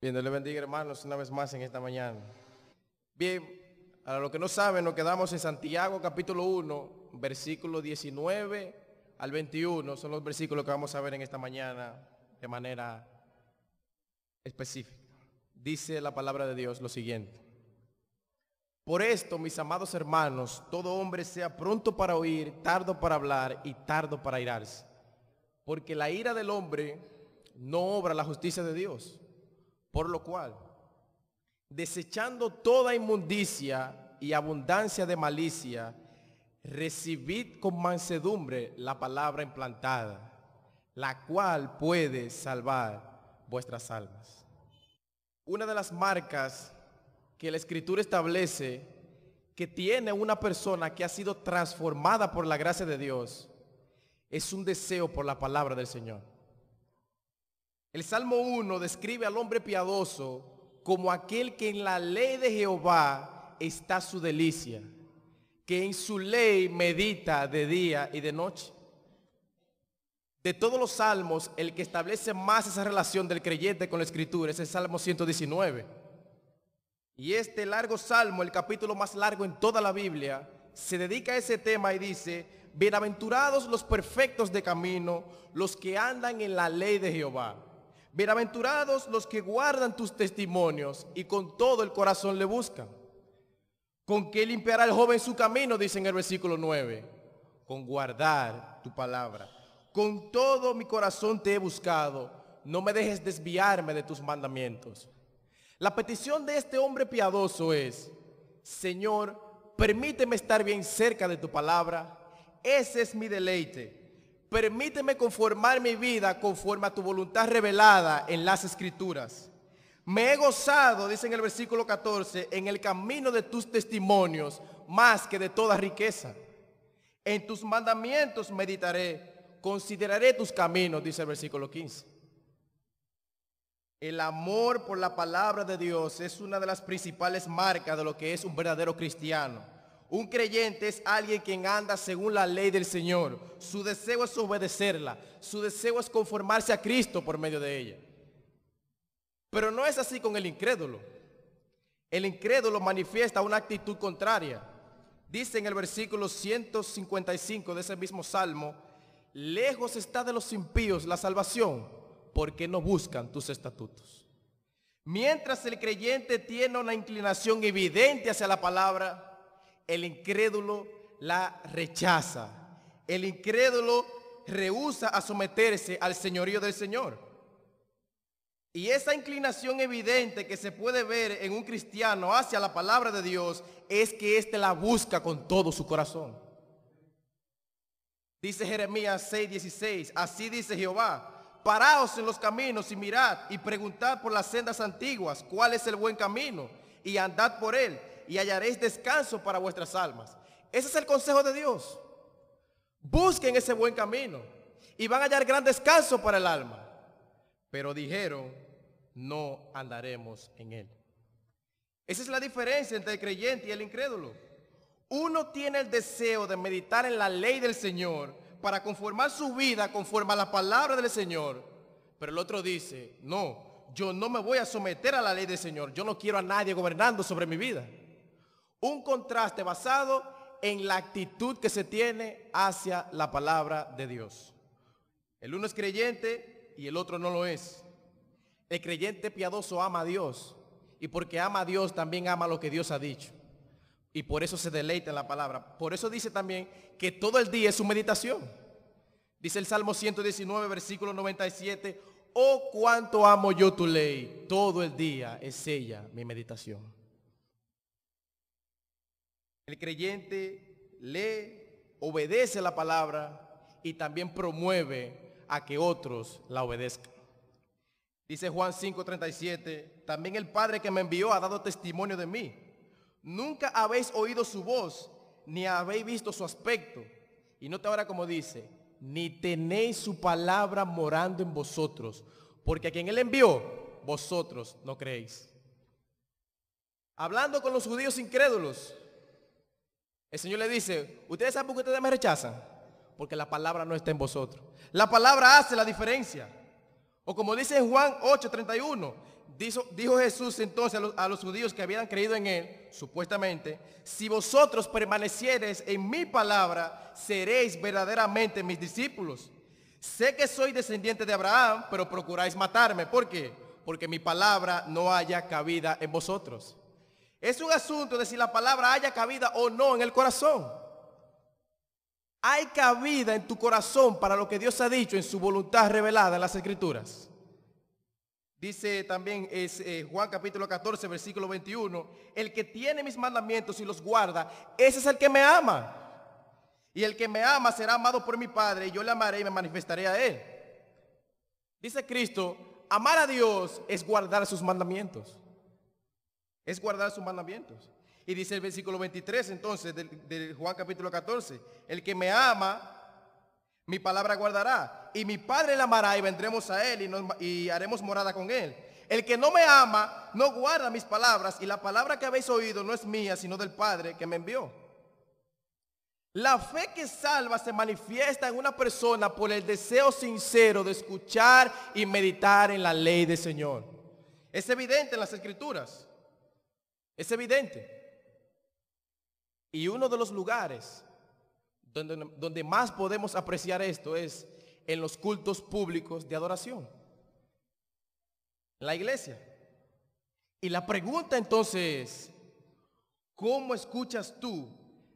Bien, Dios le bendiga, hermanos, una vez más en esta mañana. Bien, para los que no saben, nos quedamos en Santiago capítulo 1, versículo 19 al 21. Son los versículos que vamos a ver en esta mañana de manera específica. Dice la palabra de Dios lo siguiente: por esto, mis amados hermanos, todo hombre sea pronto para oír, tardo para hablar y tardo para airarse, porque la ira del hombre no obra la justicia de Dios. Por lo cual, desechando toda inmundicia y abundancia de malicia, recibid con mansedumbre la palabra implantada, la cual puede salvar vuestras almas. Una de las marcas que la Escritura establece que tiene una persona que ha sido transformada por la gracia de Dios es un deseo por la palabra del Señor. El Salmo 1 describe al hombre piadoso como aquel que en la ley de Jehová está su delicia, que en su ley medita de día y de noche. De todos los salmos, el que establece más esa relación del creyente con la Escritura es el Salmo 119. Y este largo salmo, el capítulo más largo en toda la Biblia, se dedica a ese tema y dice: bienaventurados los perfectos de camino, los que andan en la ley de Jehová. Bienaventurados los que guardan tus testimonios y con todo el corazón le buscan. ¿Con qué limpiará el joven su camino?, dice en el versículo 9. Con guardar tu palabra. Con todo mi corazón te he buscado, no me dejes desviarme de tus mandamientos. La petición de este hombre piadoso es: Señor, permíteme estar bien cerca de tu palabra. Ese es mi deleite. Permíteme conformar mi vida conforme a tu voluntad revelada en las Escrituras. Me he gozado, dice en el versículo 14, en el camino de tus testimonios más que de toda riqueza. En tus mandamientos meditaré, consideraré tus caminos, dice el versículo 15. El amor por la palabra de Dios es una de las principales marcas de lo que es un verdadero cristiano. Un creyente es alguien quien anda según la ley del Señor. Su deseo es obedecerla. Su deseo es conformarse a Cristo por medio de ella. Pero no es así con el incrédulo. El incrédulo manifiesta una actitud contraria. Dice en el versículo 155 de ese mismo salmo: lejos está de los impíos la salvación, porque no buscan tus estatutos. Mientras el creyente tiene una inclinación evidente hacia la palabra, el incrédulo la rechaza. El incrédulo rehúsa a someterse al señorío del Señor. Y esa inclinación evidente que se puede ver en un cristiano hacia la palabra de Dios es que éste la busca con todo su corazón. Dice Jeremías 6:16, así dice Jehová: paraos en los caminos y mirad y preguntad por las sendas antiguas cuál es el buen camino, y andad por él, y hallaréis descanso para vuestras almas. Ese es el consejo de Dios. Busquen ese buen camino y van a hallar gran descanso para el alma. Pero dijeron: no andaremos en él. Esa es la diferencia entre el creyente y el incrédulo. Uno tiene el deseo de meditar en la ley del Señor para conformar su vida conforme a la palabra del Señor. Pero el otro dice: no, yo no me voy a someter a la ley del Señor. Yo no quiero a nadie gobernando sobre mi vida. Un contraste basado en la actitud que se tiene hacia la palabra de Dios. El uno es creyente y el otro no lo es. El creyente piadoso ama a Dios, y porque ama a Dios también ama lo que Dios ha dicho, y por eso se deleita en la palabra. Por eso dice también que todo el día es su meditación. Dice el Salmo 119, versículo 97: oh, cuánto amo yo tu ley, todo el día es ella mi meditación. El creyente lee, obedece la palabra y también promueve a que otros la obedezcan. Dice Juan 5:37, también el Padre que me envió ha dado testimonio de mí. Nunca habéis oído su voz, ni habéis visto su aspecto. Y nota ahora como dice: ni tenéis su palabra morando en vosotros, porque a quien él envió, vosotros no creéis. Hablando con los judíos incrédulos, el Señor le dice: ¿ustedes saben por qué ustedes me rechazan? Porque la palabra no está en vosotros. La palabra hace la diferencia. O como dice en Juan 8:31, Dijo Jesús entonces a los judíos que habían creído en él, supuestamente: si vosotros permaneciereis en mi palabra, seréis verdaderamente mis discípulos. Sé que soy descendiente de Abraham, pero procuráis matarme. ¿Por qué? Porque mi palabra no haya cabida en vosotros. Es un asunto de si la palabra haya cabida o no en el corazón. Hay cabida en tu corazón para lo que Dios ha dicho en su voluntad revelada en las Escrituras. Dice también Juan capítulo 14, versículo 21, el que tiene mis mandamientos y los guarda, ese es el que me ama. Y el que me ama será amado por mi Padre, y yo le amaré y me manifestaré a él. Dice Cristo, amar a Dios es guardar sus mandamientos. Es guardar sus mandamientos. Y dice el versículo 23 entonces de Juan capítulo 14, el que me ama, mi palabra guardará, y mi Padre le amará, y vendremos a él y haremos morada con él. El que no me ama no guarda mis palabras, y la palabra que habéis oído no es mía, sino del Padre que me envió. La fe que salva se manifiesta en una persona por el deseo sincero de escuchar y meditar en la ley del Señor. Es evidente en las Escrituras. Es evidente. Y uno de los lugares donde más podemos apreciar esto es en los cultos públicos de adoración, en la iglesia. Y la pregunta entonces es, ¿cómo escuchas tú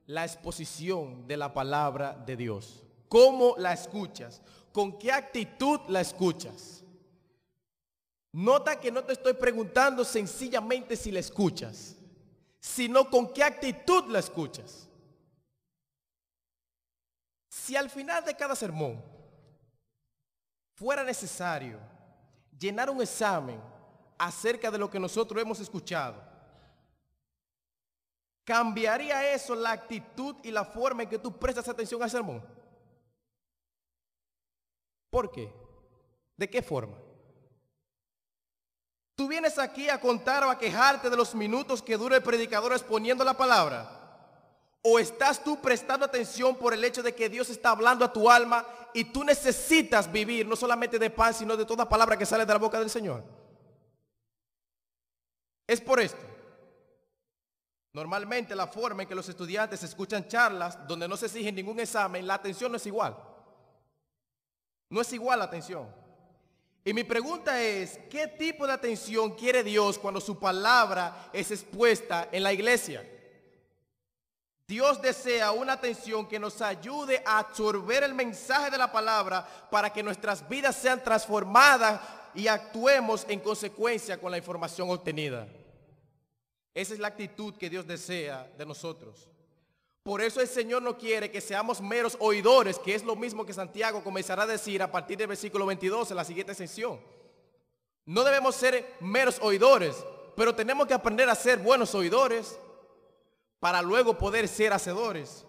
la exposición de la palabra de Dios? ¿Cómo la escuchas? ¿Con qué actitud la escuchas? Nota que no te estoy preguntando sencillamente si la escuchas, sino con qué actitud la escuchas. Si al final de cada sermón fuera necesario llenar un examen acerca de lo que nosotros hemos escuchado, ¿cambiaría eso la actitud y la forma en que tú prestas atención al sermón? ¿Por qué? ¿De qué forma? ¿Tú vienes aquí a contar o a quejarte de los minutos que dura el predicador exponiendo la palabra? ¿O estás tú prestando atención por el hecho de que Dios está hablando a tu alma y tú necesitas vivir no solamente de pan, sino de toda palabra que sale de la boca del Señor? Es por esto. Normalmente la forma en que los estudiantes escuchan charlas donde no se exige ningún examen, la atención no es igual. No es igual la atención. Y mi pregunta es, ¿qué tipo de atención quiere Dios cuando su palabra es expuesta en la iglesia? Dios desea una atención que nos ayude a absorber el mensaje de la palabra para que nuestras vidas sean transformadas y actuemos en consecuencia con la información obtenida. Esa es la actitud que Dios desea de nosotros. Por eso el Señor no quiere que seamos meros oidores, que es lo mismo que Santiago comenzará a decir a partir del versículo 22 en la siguiente sección. No debemos ser meros oidores, pero tenemos que aprender a ser buenos oidores para luego poder ser hacedores.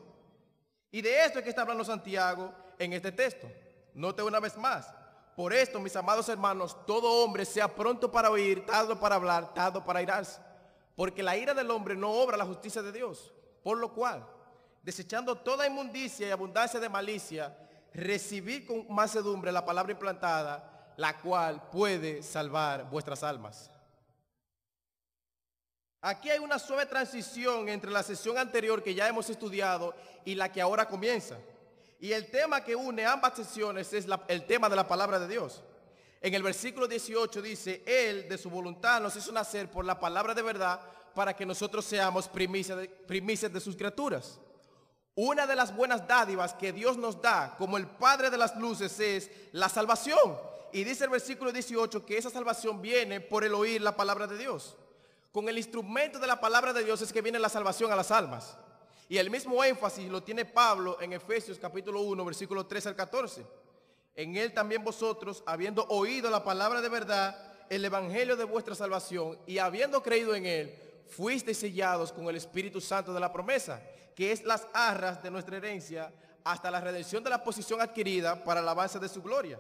Y de esto es que está hablando Santiago en este texto. Note una vez más. Por esto, mis amados hermanos, todo hombre sea pronto para oír, tardo para hablar, tardo para airarse. Porque la ira del hombre no obra la justicia de Dios. Por lo cual, desechando toda inmundicia y abundancia de malicia, recibid con mansedumbre la palabra implantada, la cual puede salvar vuestras almas. Aquí hay una suave transición entre la sesión anterior que ya hemos estudiado y la que ahora comienza. Y el tema que une ambas sesiones es el tema de la palabra de Dios. En el versículo 18 dice, Él de su voluntad nos hizo nacer por la palabra de verdad para que nosotros seamos primicias de sus criaturas. Una de las buenas dádivas que Dios nos da como el Padre de las luces es la salvación. Y dice el versículo 18 que esa salvación viene por el oír la palabra de Dios. Con el instrumento de la palabra de Dios es que viene la salvación a las almas. Y el mismo énfasis lo tiene Pablo en Efesios capítulo 1, versículo 13 al 14. En él también vosotros, habiendo oído la palabra de verdad, el evangelio de vuestra salvación, y habiendo creído en él, fuisteis sellados con el Espíritu Santo de la promesa, que es las arras de nuestra herencia, hasta la redención de la posición adquirida para el avance de su gloria.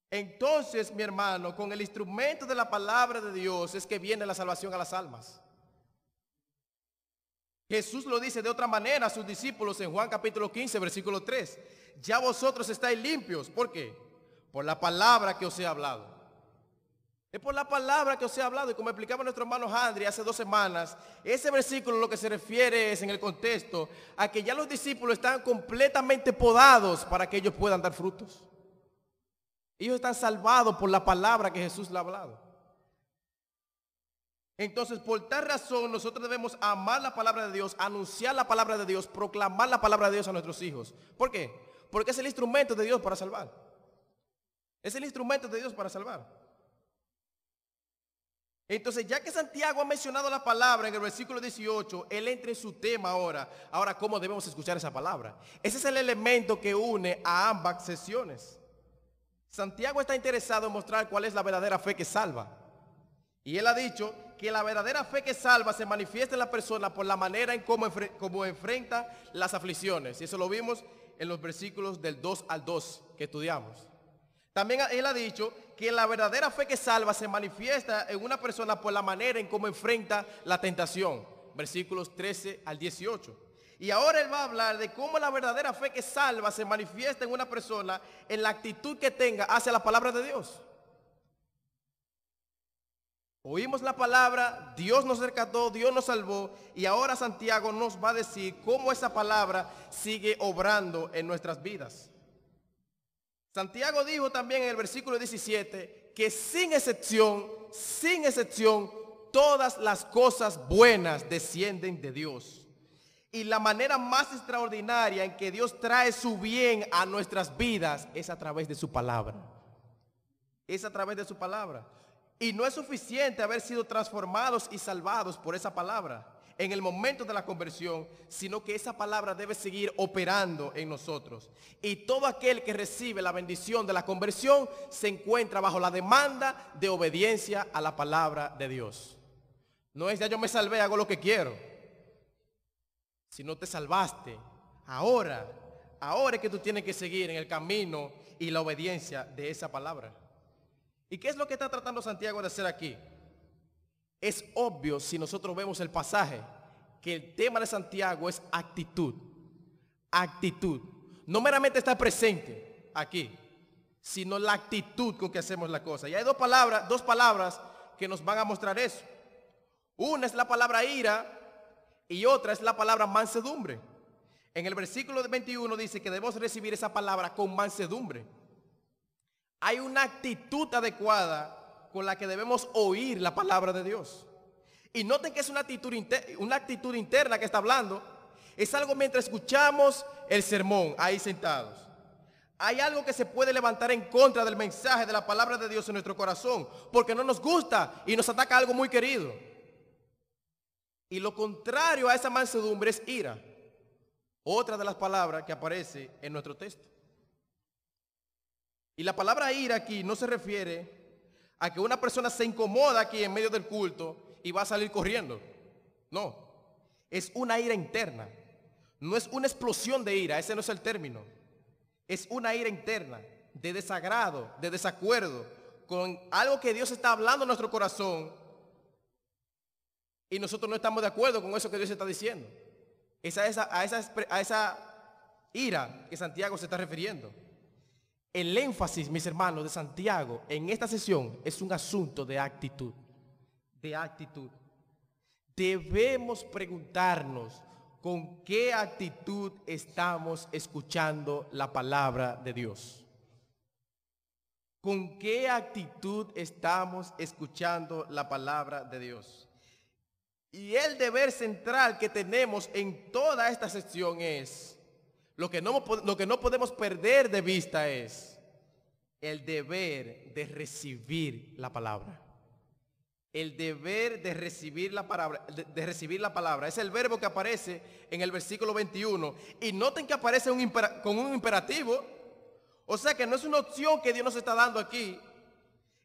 Entonces, mi hermano, con el instrumento de la palabra de Dios es que viene la salvación a las almas. Jesús lo dice de otra manera a sus discípulos en Juan capítulo 15, versículo 3. Ya vosotros estáis limpios. ¿Por qué? Por la palabra que os he hablado. Es por la palabra que os he hablado. Y como explicaba nuestro hermano Andri hace 2 semanas, ese versículo lo que se refiere es en el contexto a que ya los discípulos están completamente podados para que ellos puedan dar frutos. Ellos están salvados por la palabra que Jesús le ha hablado. Entonces, por tal razón, nosotros debemos amar la palabra de Dios, anunciar la palabra de Dios, proclamar la palabra de Dios a nuestros hijos. ¿Por qué? Porque es el instrumento de Dios para salvar. Es el instrumento de Dios para salvar. Entonces, ya que Santiago ha mencionado la palabra en el versículo 18, él entra en su tema ahora. Ahora, ¿cómo debemos escuchar esa palabra? Ese es el elemento que une a ambas sesiones. Santiago está interesado en mostrar cuál es la verdadera fe que salva. Y él ha dicho que la verdadera fe que salva se manifiesta en la persona por la manera en cómo enfrenta las aflicciones. Y eso lo vimos en los versículos del 2 al 2 que estudiamos. También él ha dicho que la verdadera fe que salva se manifiesta en una persona por la manera en cómo enfrenta la tentación. Versículos 13 al 18. Y ahora él va a hablar de cómo la verdadera fe que salva se manifiesta en una persona en la actitud que tenga hacia la palabra de Dios. Oímos la palabra, Dios nos rescató, Dios nos salvó, y ahora Santiago nos va a decir cómo esa palabra sigue obrando en nuestras vidas. Santiago dijo también en el versículo 17 que sin excepción, todas las cosas buenas descienden de Dios. Y la manera más extraordinaria en que Dios trae su bien a nuestras vidas es a través de su palabra. Es a través de su palabra. Y no es suficiente haber sido transformados y salvados por esa palabra en el momento de la conversión, sino que esa palabra debe seguir operando en nosotros. Y todo aquel que recibe la bendición de la conversión se encuentra bajo la demanda de obediencia a la palabra de Dios. No es ya yo me salvé, hago lo que quiero. Si no te salvaste, ahora es que tú tienes que seguir en el camino y la obediencia de esa palabra. ¿Y qué es lo que está tratando Santiago de hacer aquí? Es obvio, si nosotros vemos el pasaje, que el tema de Santiago es actitud. Actitud. No meramente estar presente aquí, sino la actitud con que hacemos la cosa. Y hay dos palabras que nos van a mostrar eso. Una es la palabra ira y otra es la palabra mansedumbre. En el versículo 21 dice que debemos recibir esa palabra con mansedumbre. Hay una actitud adecuada con la que debemos oír la palabra de Dios. Y noten que es una actitud interna que está hablando. Es algo mientras escuchamos el sermón, ahí sentados. Hay algo que se puede levantar en contra del mensaje de la palabra de Dios en nuestro corazón, porque no nos gusta y nos ataca algo muy querido. Y lo contrario a esa mansedumbre es ira. Otra de las palabras que aparece en nuestro texto. Y la palabra ira aquí no se refiere a que una persona se incomoda aquí en medio del culto y va a salir corriendo. No, es una ira interna. No es una explosión de ira, ese no es el término. Es una ira interna, de desagrado, de desacuerdo, con algo que Dios está hablando en nuestro corazón y nosotros no estamos de acuerdo con eso que Dios está diciendo. Es a esa ira que Santiago se está refiriendo. El énfasis, mis hermanos, de Santiago en esta sesión es un asunto de actitud. De actitud. Debemos preguntarnos con qué actitud estamos escuchando la palabra de Dios. ¿Con qué actitud estamos escuchando la palabra de Dios? Y el deber central que tenemos en toda esta sección es, lo que no podemos perder de vista es el deber de recibir la palabra. El deber de recibir la palabra. Es el verbo que aparece en el versículo 21. Y noten que aparece con un imperativo. O sea que no es una opción que Dios nos está dando aquí.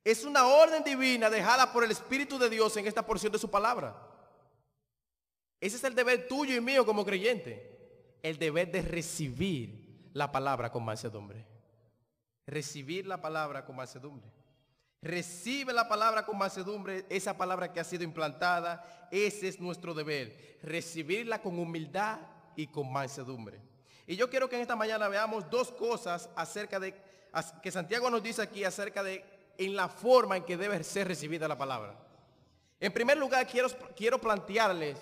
Es una orden divina dejada por el Espíritu de Dios en esta porción de su palabra. Ese es el deber tuyo y mío como creyente. El deber de recibir la palabra con mansedumbre. Recibir la palabra con mansedumbre. Recibe la palabra con mansedumbre, esa palabra que ha sido implantada. Ese es nuestro deber. Recibirla con humildad y con mansedumbre. Y yo quiero que en esta mañana veamos dos cosas acerca de que Santiago nos dice aquí acerca de en la forma en que debe ser recibida la palabra. En primer lugar, quiero plantearles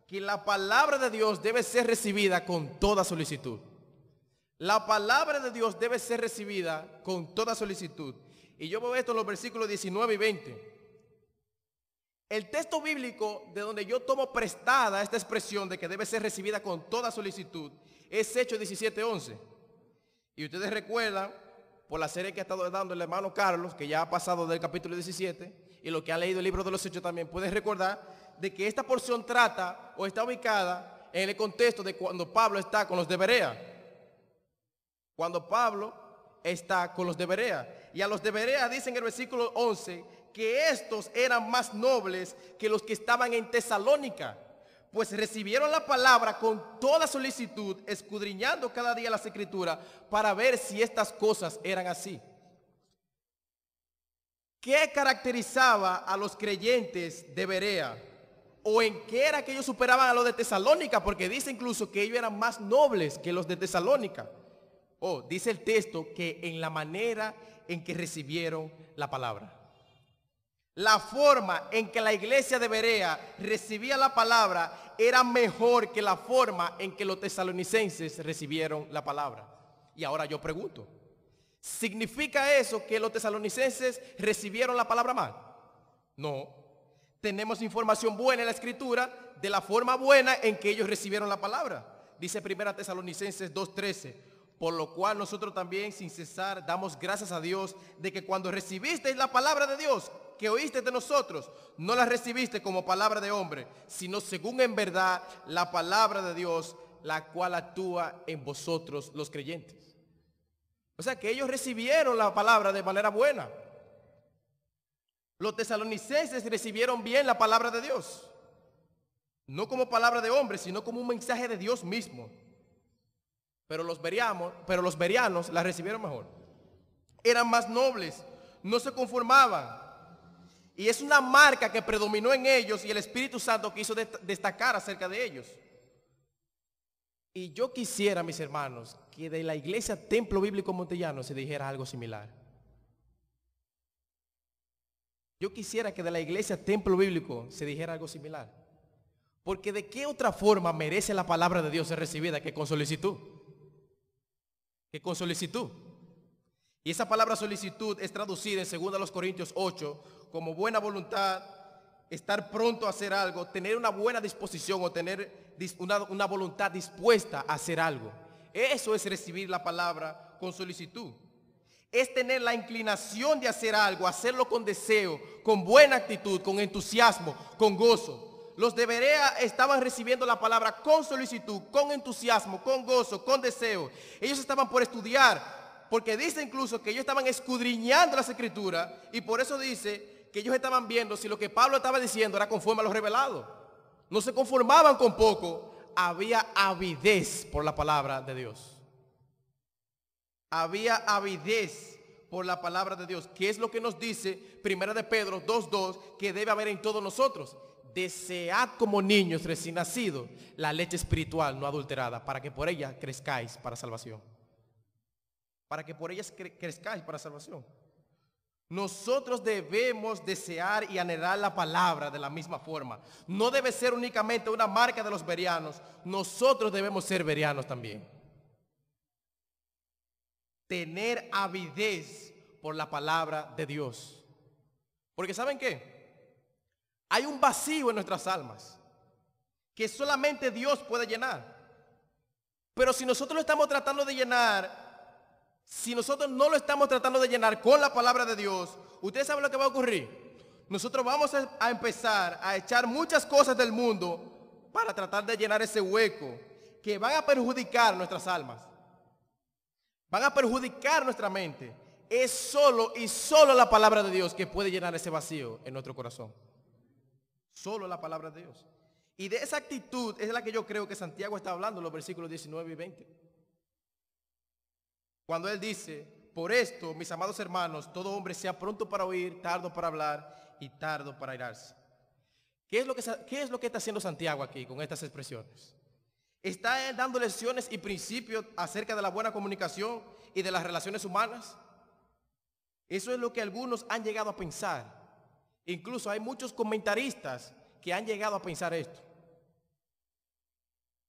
que la palabra de Dios debe ser recibida con toda solicitud. La palabra de Dios debe ser recibida con toda solicitud. Y yo veo esto en los versículos 19 y 20. El texto bíblico de donde yo tomo prestada esta expresión de que debe ser recibida con toda solicitud es Hechos 17:11. Y ustedes recuerdan, por la serie que ha estado dando el hermano Carlos, que ya ha pasado del capítulo 17, y lo que ha leído el libro de los Hechos también, pueden recordar de que esta porción trata o está ubicada en el contexto de cuando Pablo está con los de Berea. Cuando Pablo está con los de Berea. Y a los de Berea dice en el versículo 11 que estos eran más nobles que los que estaban en Tesalónica, pues recibieron la palabra con toda solicitud, escudriñando cada día las escrituras para ver si estas cosas eran así. ¿Qué caracterizaba a los creyentes de Berea? ¿O en qué era que ellos superaban a los de Tesalónica? Porque dice incluso que ellos eran más nobles que los de Tesalónica. Dice el texto que en la manera en que recibieron la palabra. La forma en que la iglesia de Berea recibía la palabra era mejor que la forma en que los tesalonicenses recibieron la palabra. Y ahora yo pregunto, ¿significa eso que los tesalonicenses recibieron la palabra mal? No. Tenemos información buena en la escritura de la forma buena en que ellos recibieron la palabra. Dice 1 Tesalonicenses 2:13, por lo cual nosotros también sin cesar damos gracias a Dios de que cuando recibisteis la palabra de Dios que oíste de nosotros, no la recibiste como palabra de hombre, sino según en verdad la palabra de Dios, la cual actúa en vosotros los creyentes. O sea que ellos recibieron la palabra de manera buena. Los tesalonicenses recibieron bien la palabra de Dios, no como palabra de hombre, sino como un mensaje de Dios mismo. Pero los bereanos la recibieron mejor. Eran más nobles, no se conformaban. Y es una marca que predominó en ellos y el Espíritu Santo quiso destacar acerca de ellos. Y yo quisiera, mis hermanos, que de la iglesia Templo Bíblico Montellano se dijera algo similar. Yo quisiera que de la iglesia Templo Bíblico se dijera algo similar. Porque ¿de qué otra forma merece la palabra de Dios ser recibida que con solicitud? Que con solicitud. Y esa palabra solicitud es traducida en 2 Corintios 8 como buena voluntad, estar pronto a hacer algo, tener una buena disposición o tener una voluntad dispuesta a hacer algo. Eso es recibir la palabra con solicitud. Es tener la inclinación de hacer algo, hacerlo con deseo, con buena actitud, con entusiasmo, con gozo. Los de Berea estaban recibiendo la palabra con solicitud, con entusiasmo, con gozo, con deseo. Ellos estaban por estudiar, porque dice incluso que ellos estaban escudriñando las escrituras y por eso dice que ellos estaban viendo si lo que Pablo estaba diciendo era conforme a lo revelado. No se conformaban con poco, había avidez por la palabra de Dios. Había avidez por la palabra de Dios, que es lo que nos dice 1 de Pedro 2:2, que debe haber en todos nosotros. Desead como niños recién nacidos la leche espiritual no adulterada, para que por ella crezcáis para salvación. Para que por ella crezcáis para salvación. Nosotros debemos desear y anhelar la palabra de la misma forma. No debe ser únicamente una marca de los bereanos. Nosotros debemos ser bereanos también. Tener avidez por la palabra de Dios. Porque ¿saben qué? Hay un vacío en nuestras almas que solamente Dios puede llenar. Pero si nosotros lo estamos tratando de llenar, si nosotros no lo estamos tratando de llenar con la palabra de Dios, ustedes saben lo que va a ocurrir. Nosotros vamos a empezar a echar muchas cosas del mundo para tratar de llenar ese hueco que van a perjudicar nuestras almas. Van a perjudicar nuestra mente. Es solo y solo la palabra de Dios que puede llenar ese vacío en nuestro corazón. Solo la palabra de Dios. Y de esa actitud es la que yo creo que Santiago está hablando en los versículos 19 y 20. Cuando él dice, por esto, mis amados hermanos, todo hombre sea pronto para oír, tardo para hablar y tardo para airarse. ¿Qué es lo que está haciendo Santiago aquí con estas expresiones? ¿Está él dando lecciones y principios acerca de la buena comunicación y de las relaciones humanas? Eso es lo que algunos han llegado a pensar. Incluso hay muchos comentaristas que han llegado a pensar esto.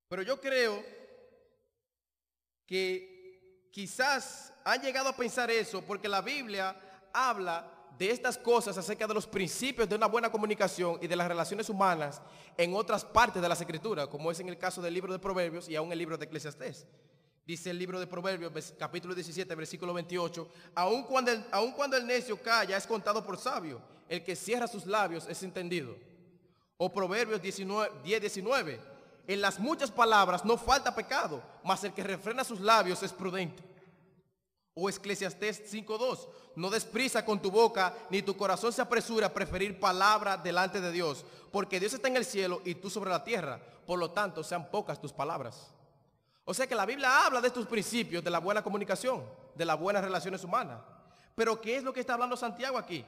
Pero yo creo que quizás han llegado a pensar eso porque la Biblia habla de estas cosas acerca de los principios de una buena comunicación y de las relaciones humanas en otras partes de las Escrituras, como es en el caso del libro de Proverbios y aún el libro de Eclesiastés. Dice el libro de Proverbios, capítulo 17, versículo 28, aun cuando el necio calla es contado por sabio, el que cierra sus labios es entendido. O Proverbios 10:19, en las muchas palabras no falta pecado, mas el que refrena sus labios es prudente. O Eclesiastés 5:2, no des prisa con tu boca, ni tu corazón se apresura a preferir palabra delante de Dios, porque Dios está en el cielo y tú sobre la tierra, por lo tanto sean pocas tus palabras. O sea que la Biblia habla de estos principios de la buena comunicación, de las buenas relaciones humanas. Pero ¿qué es lo que está hablando Santiago aquí?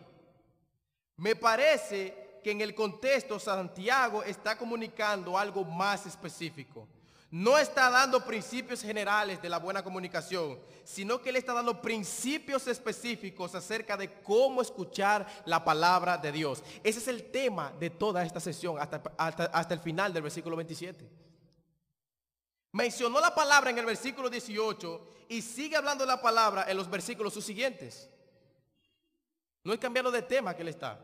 Me parece que en el contexto Santiago está comunicando algo más específico. No está dando principios generales de la buena comunicación, sino que él está dando principios específicos acerca de cómo escuchar la palabra de Dios. Ese es el tema de toda esta sesión hasta el final del versículo 27. Mencionó la palabra en el versículo 18 y sigue hablando de la palabra en los versículos subsiguientes. No es cambiando de tema que él está.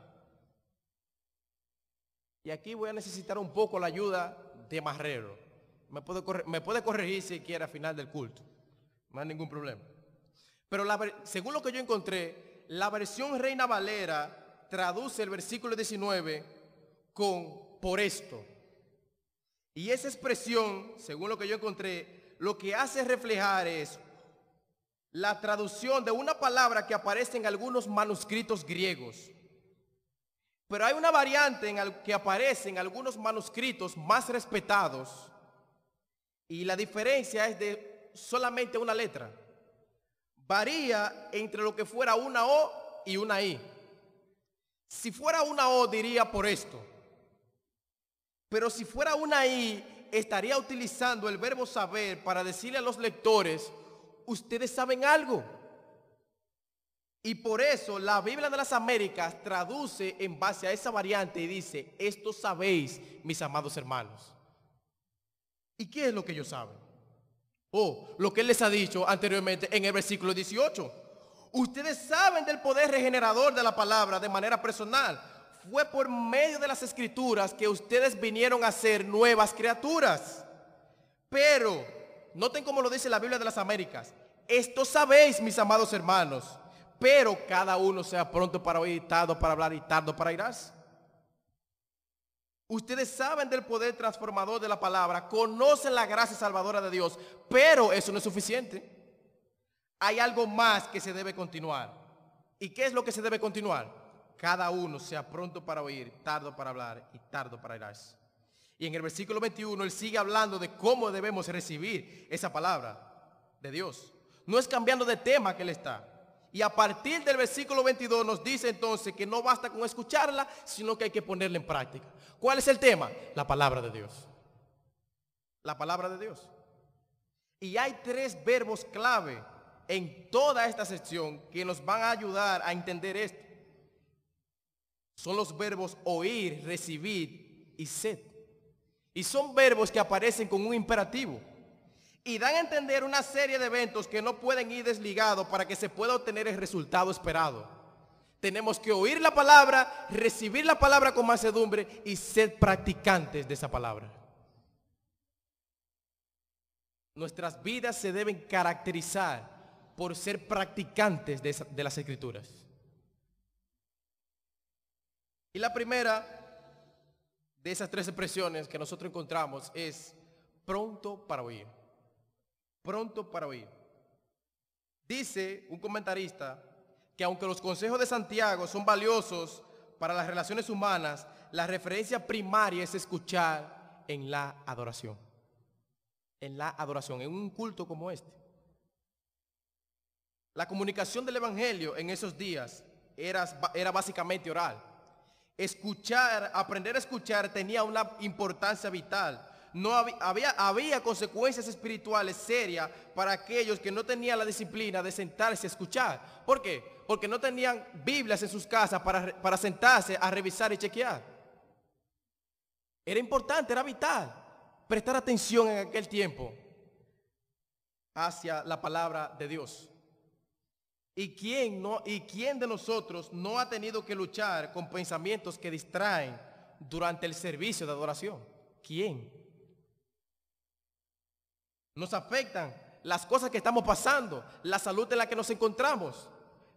Y aquí voy a necesitar un poco la ayuda de Marrero. Me puede corregir si quiere al final del culto. No hay ningún problema. Pero según lo que yo encontré, la versión Reina Valera traduce el versículo 19 con por esto. Y esa expresión, según lo que yo encontré, lo que hace reflejar es la traducción de una palabra que aparece en algunos manuscritos griegos. Pero hay una variante que aparece en algunos manuscritos más respetados y la diferencia es de solamente una letra. Varía entre lo que fuera una O y una I. Si fuera una O diría por esto. Pero si fuera una I, estaría utilizando el verbo saber para decirle a los lectores, ustedes saben algo. Y por eso la Biblia de las Américas traduce en base a esa variante y dice, esto sabéis, mis amados hermanos. ¿Y qué es lo que ellos saben? Lo que él les ha dicho anteriormente en el versículo 18. Ustedes saben del poder regenerador de la palabra de manera personal. Fue por medio de las Escrituras que ustedes vinieron a ser nuevas criaturas. Pero, noten cómo lo dice la Biblia de las Américas. Esto sabéis, mis amados hermanos, pero cada uno sea pronto para oír, tardo para hablar y tardo para irás. Ustedes saben del poder transformador de la palabra, conocen la gracia salvadora de Dios, pero eso no es suficiente. Hay algo más que se debe continuar. ¿Y qué es lo que se debe continuar? Cada uno sea pronto para oír, tardo para hablar y tardo para irás. Y en el versículo 21 él sigue hablando de cómo debemos recibir esa palabra de Dios. No es cambiando de tema que él está. Y a partir del versículo 22 nos dice entonces que no basta con escucharla, sino que hay que ponerla en práctica. ¿Cuál es el tema? La palabra de Dios. La palabra de Dios. Y hay 3 verbos clave en toda esta sección que nos van a ayudar a entender esto. Son los verbos oír, recibir y sed. Y son verbos que aparecen con un imperativo. Y dan a entender una serie de eventos que no pueden ir desligados para que se pueda obtener el resultado esperado. Tenemos que oír la palabra, recibir la palabra con mansedumbre y ser practicantes de esa palabra. Nuestras vidas se deben caracterizar por ser practicantes de las Escrituras. Y la primera de esas 3 expresiones que nosotros encontramos es pronto para oír. Pronto para oír. Dice un comentarista que aunque los consejos de Santiago son valiosos para las relaciones humanas, la referencia primaria es escuchar en la adoración. En la adoración, en un culto como este. La comunicación del evangelio en esos días era básicamente oral. Aprender a escuchar tenía una importancia vital. No había consecuencias espirituales serias para aquellos que no tenían la disciplina de sentarse a escuchar. ¿Por qué? Porque no tenían Biblias en sus casas para sentarse a revisar y chequear. Era importante, era vital prestar atención en aquel tiempo hacia la palabra de Dios. ¿Y quién de nosotros no ha tenido que luchar con pensamientos que distraen durante el servicio de adoración? ¿Quién? Nos afectan las cosas que estamos pasando, la salud en la que nos encontramos,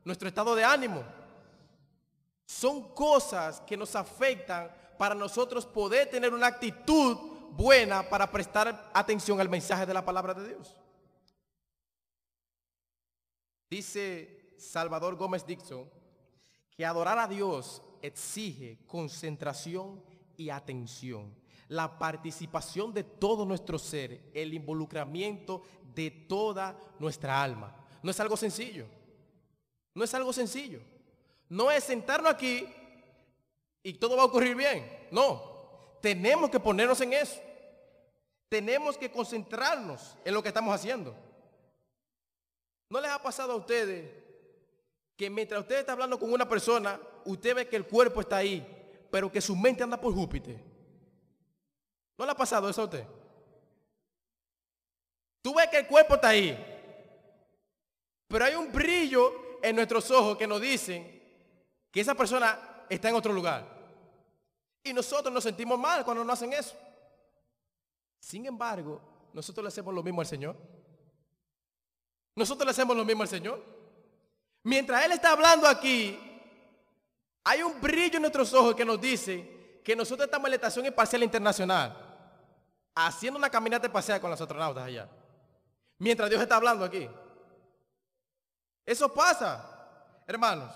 nuestro estado de ánimo. Son cosas que nos afectan para nosotros poder tener una actitud buena para prestar atención al mensaje de la palabra de Dios. Dice Salvador Gómez Dixon que adorar a Dios exige concentración y atención, la participación de todo nuestro ser, el involucramiento de toda nuestra alma. No es algo sencillo. No es algo sencillo. No es sentarnos aquí y todo va a ocurrir bien. No. Tenemos que ponernos en eso. Tenemos que concentrarnos en lo que estamos haciendo. ¿No les ha pasado a ustedes que mientras usted está hablando con una persona, usted ve que el cuerpo está ahí, pero que su mente anda por Júpiter? ¿No le ha pasado eso a usted? Tú ves que el cuerpo está ahí, pero hay un brillo en nuestros ojos que nos dicen que esa persona está en otro lugar. Y nosotros nos sentimos mal cuando nos hacen eso. Sin embargo, nosotros le hacemos lo mismo al Señor. Nosotros le hacemos lo mismo al Señor. Mientras Él está hablando aquí, hay un brillo en nuestros ojos que nos dice que nosotros estamos en la Estación Espacial Internacional, haciendo una caminata espacial con los astronautas allá, mientras Dios está hablando aquí. Eso pasa, hermanos.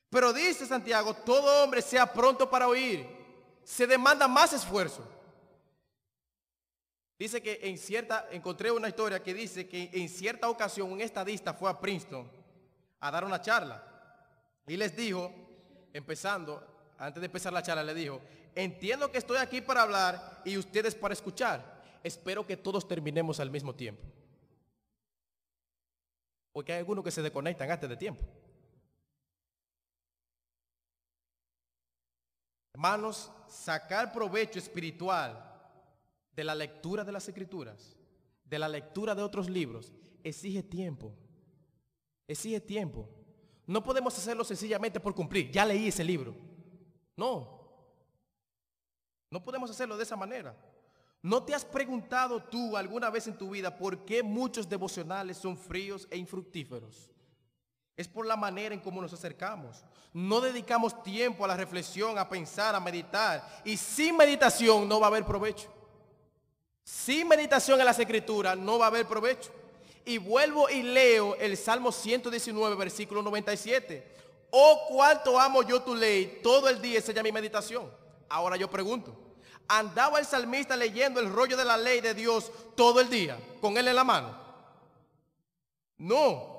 Pero dice Santiago, todo hombre sea pronto para oír. Se demanda más esfuerzo. Dice que encontré una historia que dice que en cierta ocasión un estadista fue a Princeton a dar una charla. Y les dijo, antes de empezar la charla, le dijo: entiendo que estoy aquí para hablar y ustedes para escuchar. Espero que todos terminemos al mismo tiempo. Porque hay algunos que se desconectan antes de tiempo. Hermanos, sacar provecho espiritual de la lectura de las Escrituras, de la lectura de otros libros, exige tiempo. Exige tiempo. No podemos hacerlo sencillamente por cumplir. Ya leí ese libro. No. No podemos hacerlo de esa manera. ¿No te has preguntado tú alguna vez en tu vida por qué muchos devocionales son fríos e infructíferos? Es por la manera en cómo nos acercamos. No dedicamos tiempo a la reflexión, a pensar, a meditar. Y sin meditación no va a haber provecho. Sin meditación en las Escrituras no va a haber provecho. Y vuelvo y leo el Salmo 119, versículo 97. Oh, cuánto amo yo tu ley, todo el día es ella mi meditación. Ahora yo pregunto, ¿andaba el salmista leyendo el rollo de la ley de Dios todo el día, con él en la mano? No.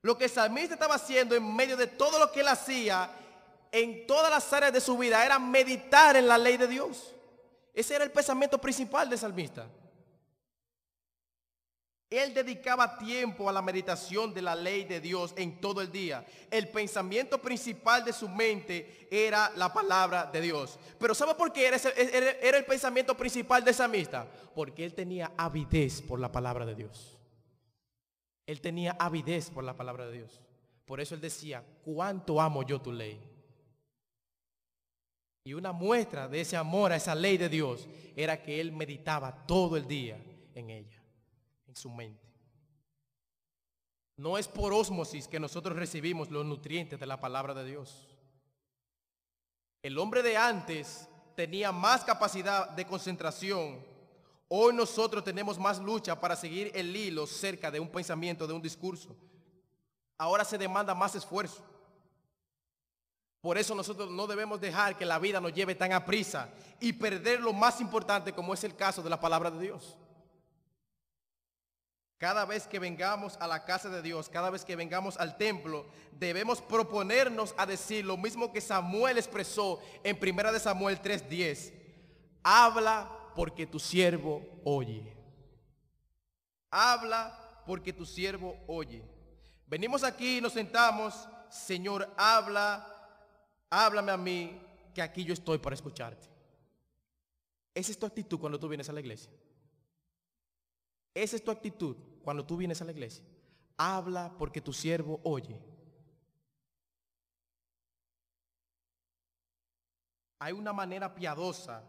Lo que el salmista estaba haciendo en medio de todo lo que él hacía, en todas las áreas de su vida, era meditar en la ley de Dios. Ese era el pensamiento principal del salmista. Él dedicaba tiempo a la meditación de la ley de Dios en todo el día. El pensamiento principal de su mente era la palabra de Dios. Pero ¿sabe por qué era el pensamiento principal del salmista? Porque él tenía avidez por la palabra de Dios. Él tenía avidez por la palabra de Dios. Por eso él decía, cuánto amo yo tu ley. Y una muestra de ese amor a esa ley de Dios era que él meditaba todo el día en ella, en su mente. No es por ósmosis que nosotros recibimos los nutrientes de la palabra de Dios. El hombre de antes tenía más capacidad de concentración. Hoy nosotros tenemos más lucha para seguir el hilo cerca de un pensamiento, de un discurso. Ahora se demanda más esfuerzo. Por eso nosotros no debemos dejar que la vida nos lleve tan a prisa y perder lo más importante, como es el caso de la palabra de Dios. Cada vez que vengamos a la casa de Dios, cada vez que vengamos al templo, debemos proponernos a decir lo mismo que Samuel expresó en 1 Samuel 3:10. Habla porque tu siervo oye. Habla porque tu siervo oye. Venimos aquí, nos sentamos, Señor, háblame a mí, que aquí yo estoy para escucharte. Esa es tu actitud cuando tú vienes a la iglesia. Esa es tu actitud cuando tú vienes a la iglesia. Habla porque tu siervo oye. Hay una manera piadosa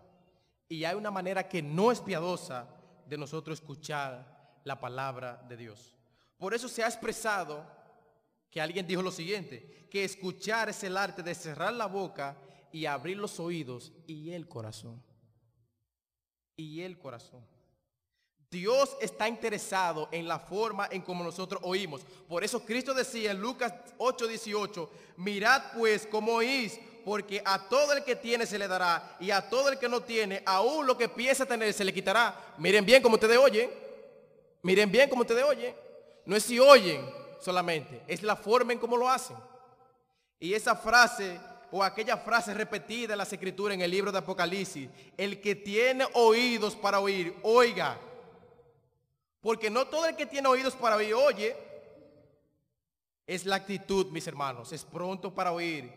y hay una manera que no es piadosa de nosotros escuchar la palabra de Dios. Por eso se ha expresado que alguien dijo lo siguiente, que escuchar es el arte de cerrar la boca y abrir los oídos y el corazón. Y el corazón. Dios está interesado en la forma en como nosotros oímos. Por eso Cristo decía en Lucas 8:18, mirad pues cómo oís, porque a todo el que tiene se le dará, y a todo el que no tiene, aún lo que piensa tener se le quitará. Miren bien cómo ustedes oyen. Miren bien cómo ustedes oyen. No es si oyen solamente, es la forma en cómo lo hacen. Y esa frase o aquella frase repetida en las escrituras en el libro de Apocalipsis, el que tiene oídos para oír, oiga. Porque no todo el que tiene oídos para oír oye. Es la actitud, mis hermanos. Es pronto para oír,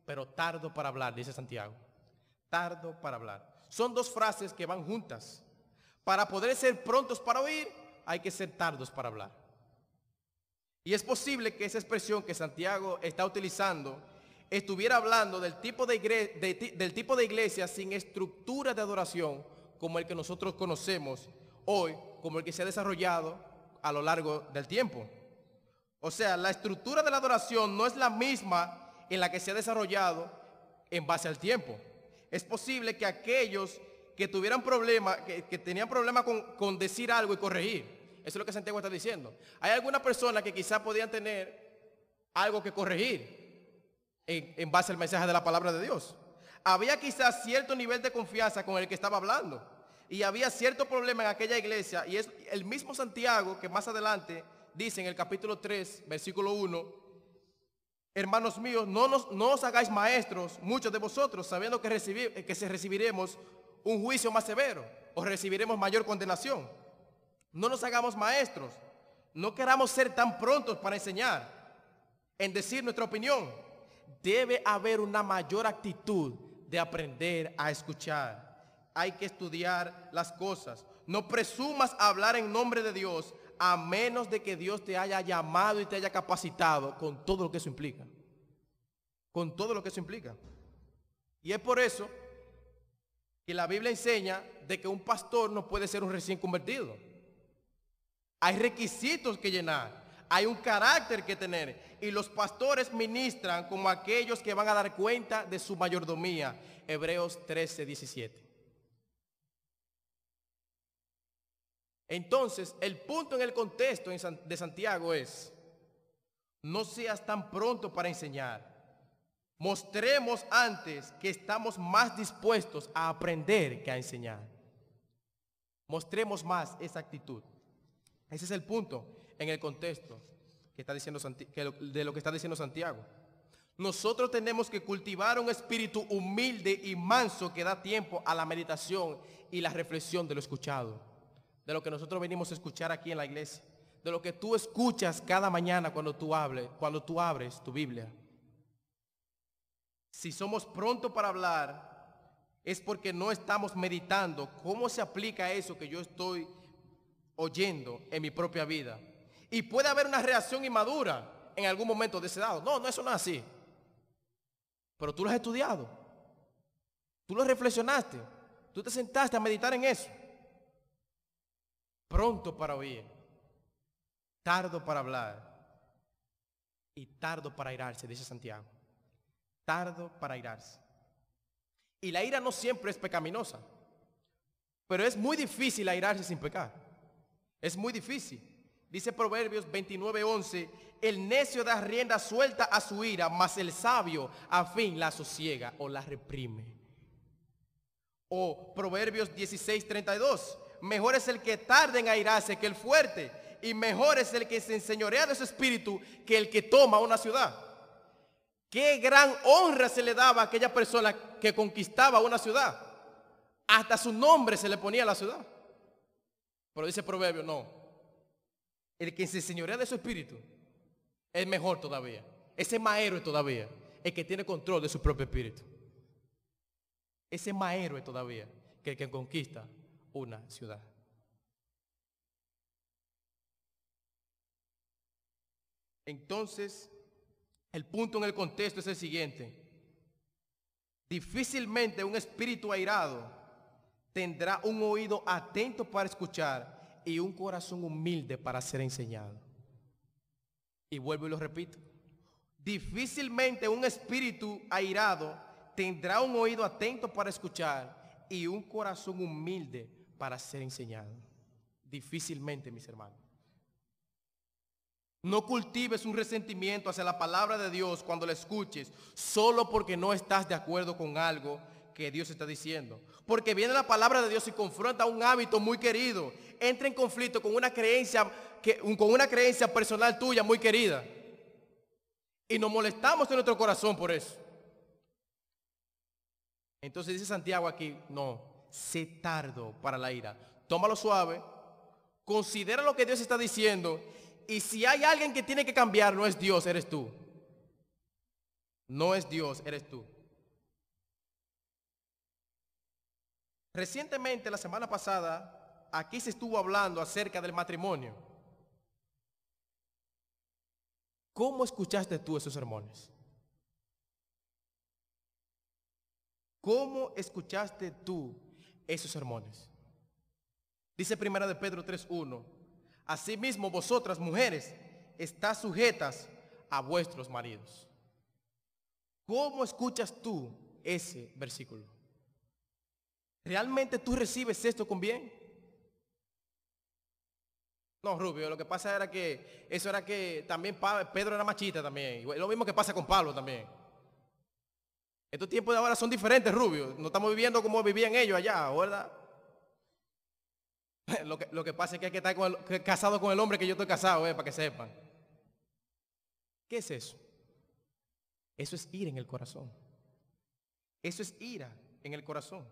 pero tardo para hablar, dice Santiago. Tardo para hablar. Son dos frases que van juntas. Para poder ser prontos para oír, hay que ser tardos para hablar. Y es posible que esa expresión que Santiago está utilizando estuviera hablando del tipo de iglesia sin estructura de adoración como el que nosotros conocemos hoy, como el que se ha desarrollado a lo largo del tiempo. O sea, la estructura de la adoración no es la misma en la que se ha desarrollado en base al tiempo. Es posible que aquellos que tuvieran problemas, que tenían problemas con decir algo y corregir. Eso es lo que Santiago está diciendo. Hay algunas personas que quizás podían tener algo que corregir en base al mensaje de la palabra de Dios. Había quizás cierto nivel de confianza con el que estaba hablando. Y había cierto problema en aquella iglesia. Y es el mismo Santiago que más adelante dice en el capítulo 3, versículo 1. Hermanos míos, no os hagáis maestros, muchos de vosotros, sabiendo que recibiremos un juicio más severo o recibiremos mayor condenación. No nos hagamos maestros. No queramos ser tan prontos para enseñar, en decir nuestra opinión. Debe haber una mayor actitud de aprender a escuchar. Hay que estudiar las cosas. No presumas hablar en nombre de Dios a menos de que Dios te haya llamado y te haya capacitado con todo lo que eso implica. Con todo lo que eso implica. Y es por eso que la Biblia enseña de que un pastor no puede ser un recién convertido. Hay requisitos que llenar. Hay un carácter que tener. Y los pastores ministran como aquellos que van a dar cuenta de su mayordomía. Hebreos 13:17. Entonces, el punto en el contexto de Santiago es: no seas tan pronto para enseñar. Mostremos antes que estamos más dispuestos a aprender que a enseñar. Mostremos más esa actitud. Ese es el punto en el contexto que está diciendo de lo que está diciendo Santiago. Nosotros tenemos que cultivar un espíritu humilde y manso que da tiempo a la meditación y la reflexión de lo escuchado, de lo que nosotros venimos a escuchar aquí en la iglesia, de lo que tú escuchas cada mañana cuando tú abres tu Biblia. Si somos prontos para hablar, es porque no estamos meditando cómo se aplica eso que yo estoy oyendo en mi propia vida. Y puede haber una reacción inmadura en algún momento de ese lado. No, eso no es así. Pero tú lo has estudiado. Tú lo reflexionaste. Tú te sentaste a meditar en eso. Pronto para oír. Tardo para hablar. Y tardo para airarse, dice Santiago. Tardo para airarse. Y la ira no siempre es pecaminosa. Pero es muy difícil airarse sin pecar. Es muy difícil. Dice Proverbios 29:11, el necio da rienda suelta a su ira, mas el sabio a fin la sosiega o la reprime. O Proverbios 16:32, mejor es el que tarda en airarse que el fuerte, y mejor es el que se enseñorea de su espíritu que el que toma una ciudad. Qué gran honra se le daba a aquella persona que conquistaba una ciudad. Hasta su nombre se le ponía a la ciudad. Pero dice Proverbio, no. El que se enseñorea de su espíritu, es mejor todavía. Ese más héroe todavía, el que tiene control de su propio espíritu. Ese más héroe todavía que el que conquista una ciudad. Entonces, el punto en el contexto es el siguiente. Difícilmente un espíritu airado tendrá un oído atento para escuchar y un corazón humilde para ser enseñado. Y vuelvo y lo repito. Difícilmente un espíritu airado tendrá un oído atento para escuchar y un corazón humilde para ser enseñado. Difícilmente, mis hermanos. No cultives un resentimiento hacia la palabra de Dios cuando la escuches, solo porque no estás de acuerdo con algo que Dios está diciendo. Porque viene la palabra de Dios y confronta un hábito muy querido. Entra en conflicto con una creencia personal tuya muy querida. Y nos molestamos en nuestro corazón por eso. Entonces dice Santiago aquí, no, sé tardo para la ira. Tómalo suave, considera lo que Dios está diciendo. Y si hay alguien que tiene que cambiar, no es Dios, eres tú. No es Dios, eres tú. Recientemente, la semana pasada, aquí se estuvo hablando acerca del matrimonio. ¿Cómo escuchaste tú esos sermones? ¿Cómo escuchaste tú esos sermones? Dice 1 Pedro 3:1. Asimismo, vosotras, mujeres, estás sujetas a vuestros maridos. ¿Cómo escuchas tú ese versículo? ¿Realmente tú recibes esto con bien? No, Rubio, lo que pasa era que eso era que también Pedro era machista también. Lo mismo que pasa con Pablo también. Estos tiempos de ahora son diferentes, Rubio. No estamos viviendo como vivían ellos allá, ¿verdad? Lo que pasa es que hay que estar casado con el hombre que yo estoy casado, para que sepan. ¿Qué es eso? Eso es ira en el corazón. Eso es ira en el corazón.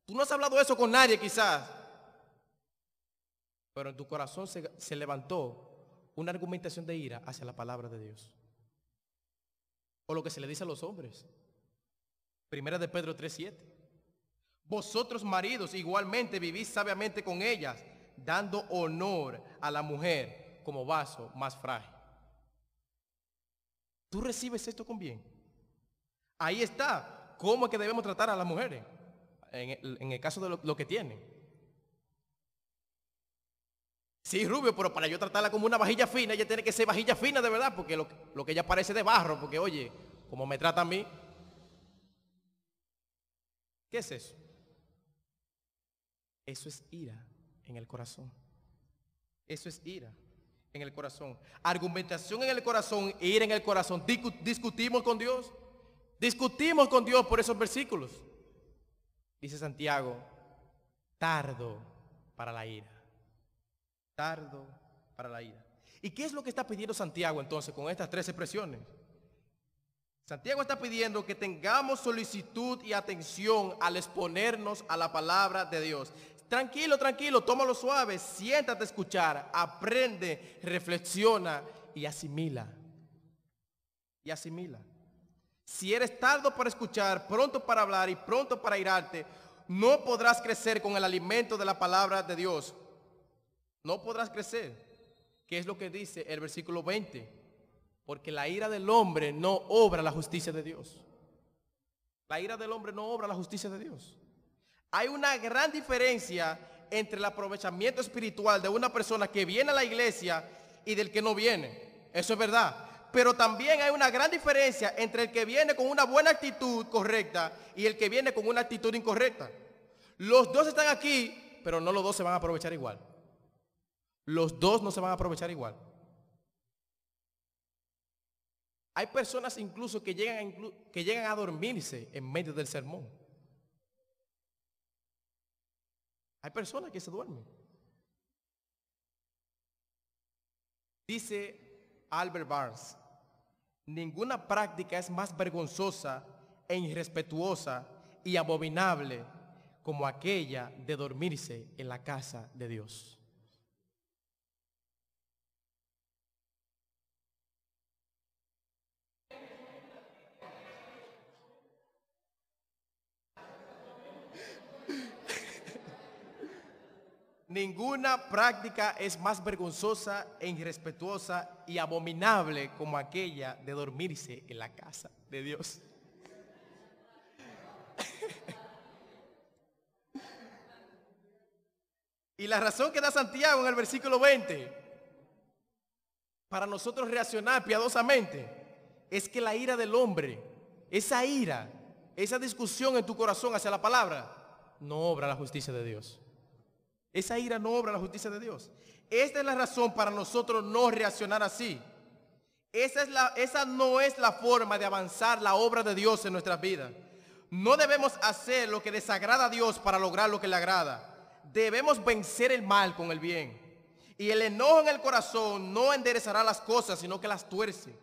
Tú no has hablado eso con nadie quizás, pero en tu corazón se levantó una argumentación de ira hacia la palabra de Dios. O lo que se le dice a los hombres. 1 Pedro 3:7. Vosotros, maridos, igualmente vivís sabiamente con ellas, dando honor a la mujer como vaso más frágil. ¿Tú recibes esto con bien? Ahí está. ¿Cómo es que debemos tratar a las mujeres? En el caso de lo que tienen. Sí, Rubio, pero para yo tratarla como una vajilla fina, ella tiene que ser vajilla fina de verdad, porque lo que ella parece de barro, porque oye, como me trata a mí. ¿Qué es eso? Eso es ira en el corazón. Eso es ira en el corazón. Argumentación en el corazón e ira en el corazón. Discutimos con Dios. Discutimos con Dios por esos versículos. Dice Santiago, tardo para la ira. Tardo para la ira. ¿Y qué es lo que está pidiendo Santiago entonces con estas tres expresiones? Santiago está pidiendo que tengamos solicitud y atención al exponernos a la palabra de Dios. Tranquilo, tranquilo, tómalo suave, siéntate a escuchar, aprende, reflexiona y asimila. Y asimila. Si eres tardo para escuchar, pronto para hablar y pronto para irarte, no podrás crecer con el alimento de la palabra de Dios. No podrás crecer. ¿Qué es lo que dice el versículo 20? Porque la ira del hombre no obra la justicia de Dios. La ira del hombre no obra la justicia de Dios. Hay una gran diferencia entre el aprovechamiento espiritual de una persona que viene a la iglesia y del que no viene. Eso es verdad. Pero también hay una gran diferencia entre el que viene con una buena actitud correcta y el que viene con una actitud incorrecta. Los dos están aquí, pero no los dos se van a aprovechar igual. Los dos no se van a aprovechar igual. Hay personas incluso que llegan a dormirse en medio del sermón. Hay personas que se duermen. Dice Albert Barnes, ninguna práctica es más vergonzosa e irrespetuosa y abominable como aquella de dormirse en la casa de Dios. Ninguna práctica es más vergonzosa e irrespetuosa y abominable como aquella de dormirse en la casa de Dios. Y la razón que da Santiago en el versículo 20 para nosotros reaccionar piadosamente es que la ira del hombre, esa ira, esa discusión en tu corazón hacia la palabra, no obra la justicia de Dios. Esa ira no obra la justicia de Dios. Esta es la razón para nosotros no reaccionar así. Esa no es la forma de avanzar la obra de Dios en nuestras vidas. No debemos hacer lo que desagrada a Dios para lograr lo que le agrada. Debemos vencer el mal con el bien. Y el enojo en el corazón no enderezará las cosas, sino que las tuerce.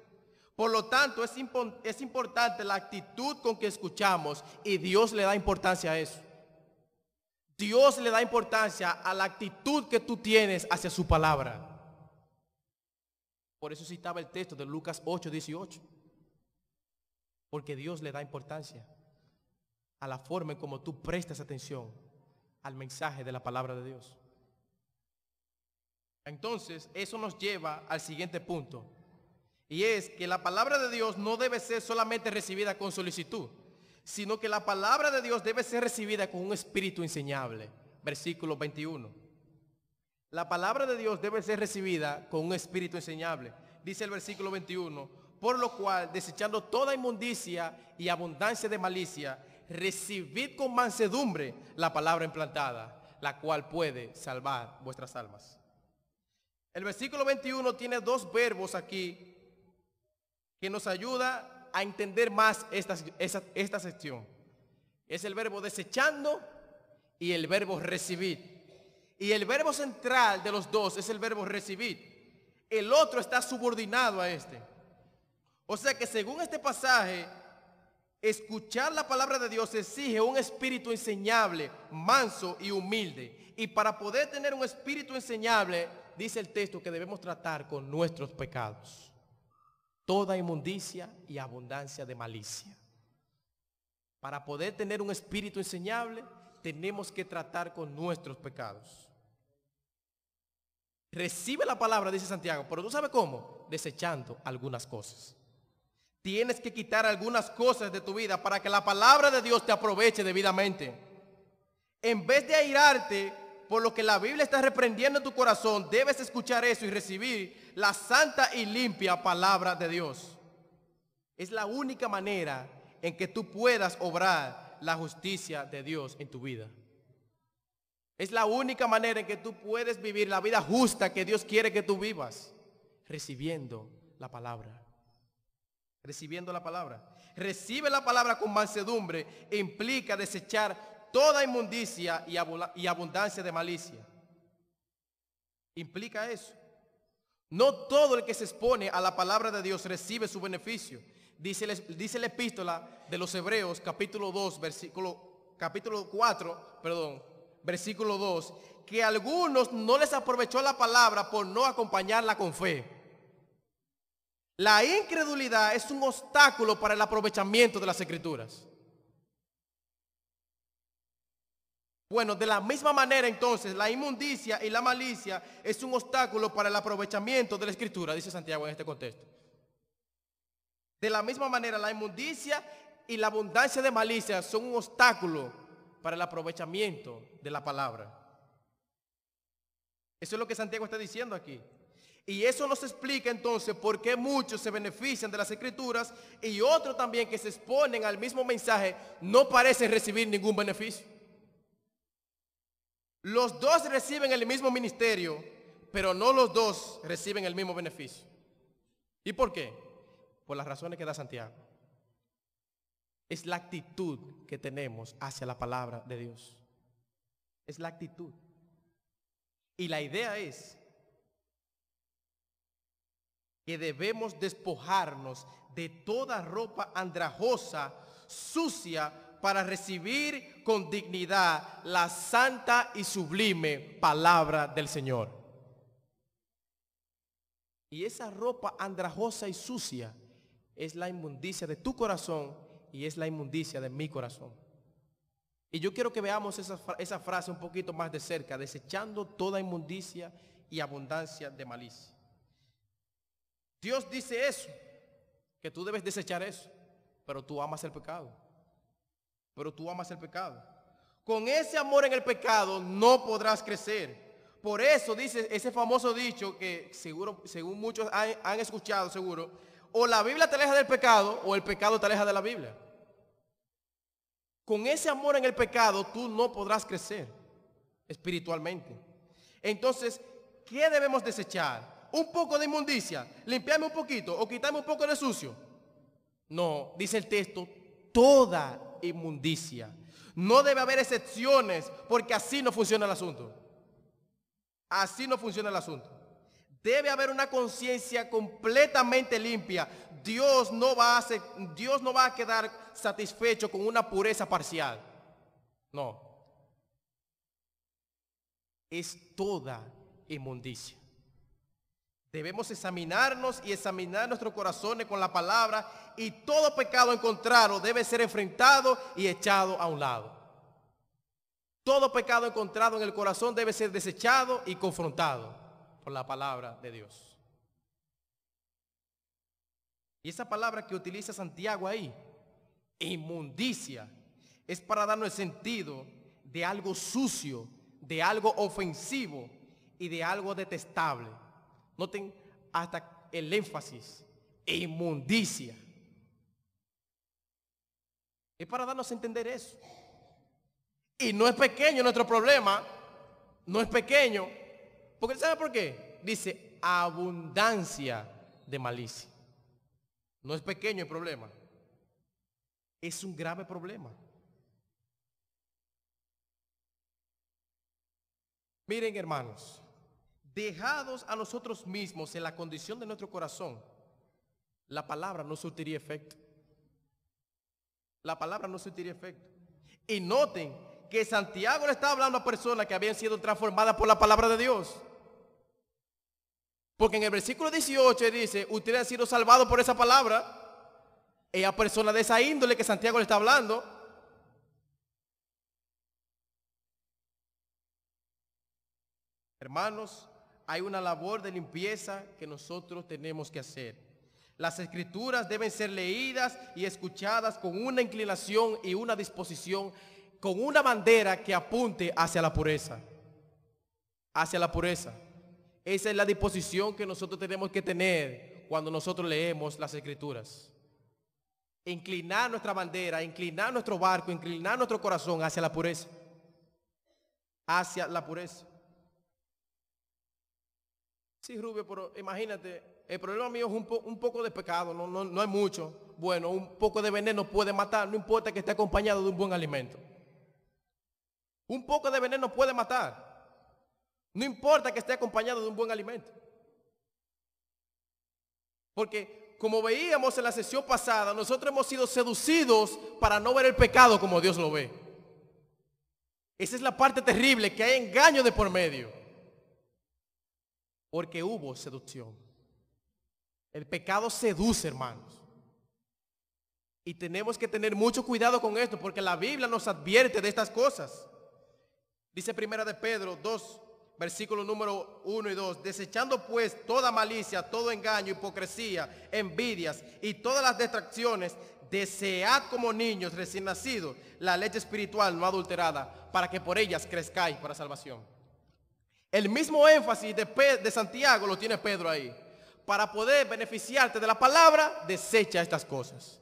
Por lo tanto, es importante la actitud con que escuchamos, y Dios le da importancia a eso. Dios le da importancia a la actitud que tú tienes hacia su palabra. Por eso citaba el texto de Lucas 8:18. Porque Dios le da importancia a la forma en cómo tú prestas atención al mensaje de la palabra de Dios. Entonces, eso nos lleva al siguiente punto. Y es que la palabra de Dios no debe ser solamente recibida con solicitud, sino que la palabra de Dios debe ser recibida con un espíritu enseñable. Versículo 21. La palabra de Dios debe ser recibida con un espíritu enseñable. Dice el versículo 21, por lo cual, desechando toda inmundicia y abundancia de malicia, recibid con mansedumbre la palabra implantada, la cual puede salvar vuestras almas. El versículo 21 tiene dos verbos aquí que nos ayuda a entender más esta sección. Es el verbo desechando y el verbo recibir. Y el verbo central de los dos es el verbo recibir. El otro está subordinado a este. O sea que según este pasaje, escuchar la palabra de Dios exige un espíritu enseñable, manso y humilde. Y para poder tener un espíritu enseñable, dice el texto que debemos tratar con nuestros pecados. Toda inmundicia y abundancia de malicia. Para poder tener un espíritu enseñable, tenemos que tratar con nuestros pecados. Recibe la palabra, dice Santiago, pero ¿tú sabes cómo? Desechando algunas cosas. Tienes que quitar algunas cosas de tu vida para que la palabra de Dios te aproveche debidamente. En vez de airarte por lo que la Biblia está reprendiendo en tu corazón, debes escuchar eso y recibir la santa y limpia palabra de Dios. Es la única manera en que tú puedas obrar la justicia de Dios en tu vida. Es la única manera en que tú puedes vivir la vida justa que Dios quiere que tú vivas, recibiendo la palabra. Recibiendo la palabra. Recibe la palabra con mansedumbre e implica desechar toda inmundicia y abundancia de malicia. Implica eso. No todo el que se expone a la palabra de Dios recibe su beneficio. Dice la epístola de los Hebreos, capítulo 4, versículo 2, que a algunos no les aprovechó la palabra por no acompañarla con fe. La incredulidad es un obstáculo para el aprovechamiento de las Escrituras. Bueno, de la misma manera entonces, la inmundicia y la malicia es un obstáculo para el aprovechamiento de la Escritura, dice Santiago en este contexto. De la misma manera, la inmundicia y la abundancia de malicia son un obstáculo para el aprovechamiento de la palabra. Eso es lo que Santiago está diciendo aquí. Y eso nos explica entonces por qué muchos se benefician de las Escrituras y otros también que se exponen al mismo mensaje no parecen recibir ningún beneficio. Los dos reciben el mismo ministerio, pero no los dos reciben el mismo beneficio. ¿Y por qué? Por las razones que da Santiago. Es la actitud que tenemos hacia la palabra de Dios. Es la actitud. Y la idea es que debemos despojarnos de toda ropa andrajosa, sucia, para recibir con dignidad la santa y sublime palabra del Señor. Y esa ropa andrajosa y sucia es la inmundicia de tu corazón y es la inmundicia de mi corazón. Y yo quiero que veamos esa frase un poquito más de cerca, desechando toda inmundicia y abundancia de malicia. Dios dice eso, que tú debes desechar eso, pero tú amas el pecado. Pero tú amas el pecado. Con ese amor en el pecado no podrás crecer. Por eso dice ese famoso dicho que seguro, según muchos han escuchado seguro, o la Biblia te aleja del pecado o el pecado te aleja de la Biblia. Con ese amor en el pecado tú no podrás crecer espiritualmente. Entonces, ¿qué debemos desechar? ¿Un poco de inmundicia? ¿Limpiarme un poquito o quitarme un poco de sucio? No, dice el texto, toda inmundicia. No debe haber excepciones porque así no funciona el asunto. Así no funciona el asunto. Debe haber una conciencia completamente limpia. Dios no va a quedar satisfecho con una pureza parcial. No. Es toda inmundicia. Debemos examinarnos y examinar nuestros corazones con la palabra, y todo pecado encontrado debe ser enfrentado y echado a un lado. Todo pecado encontrado en el corazón debe ser desechado y confrontado por la palabra de Dios. Y esa palabra que utiliza Santiago ahí, inmundicia, es para darnos el sentido de algo sucio, de algo ofensivo y de algo detestable. Noten hasta el énfasis, inmundicia. Es para darnos a entender eso. Y no es pequeño nuestro problema, no es pequeño, porque ¿sabe por qué? Dice abundancia de malicia. No es pequeño el problema, es un grave problema. Miren, hermanos, dejados a nosotros mismos en la condición de nuestro corazón, la palabra no surtiría efecto. La palabra no surtiría efecto. Y noten que Santiago le está hablando a personas que habían sido transformadas por la palabra de Dios. Porque en el versículo 18 dice, ustedes han sido salvados por esa palabra. Y a personas de esa índole que Santiago le está hablando. Hermanos, hay una labor de limpieza que nosotros tenemos que hacer. Las escrituras deben ser leídas y escuchadas con una inclinación y una disposición, con una bandera que apunte hacia la pureza. Hacia la pureza. Esa es la disposición que nosotros tenemos que tener cuando nosotros leemos las escrituras. Inclinar nuestra bandera, inclinar nuestro barco, inclinar nuestro corazón hacia la pureza. Hacia la pureza. Sí, Rubio, pero imagínate, el problema mío es un poco de pecado, no hay mucho. Bueno, un poco de veneno puede matar, no importa que esté acompañado de un buen alimento. Un poco de veneno puede matar. No importa que esté acompañado de un buen alimento. Porque, como veíamos en la sesión pasada, nosotros hemos sido seducidos para no ver el pecado como Dios lo ve. Esa es la parte terrible, que hay engaño de por medio. Porque hubo seducción. El pecado seduce, hermanos. Y tenemos que tener mucho cuidado con esto, porque la Biblia nos advierte de estas cosas. Dice Primera de Pedro 2, versículos número 1 y 2. Desechando pues toda malicia, todo engaño, hipocresía, envidias y todas las distracciones, desead como niños recién nacidos la leche espiritual no adulterada, para que por ellas crezcáis para salvación. El mismo énfasis de Santiago lo tiene Pedro ahí. Para poder beneficiarte de la palabra, desecha estas cosas.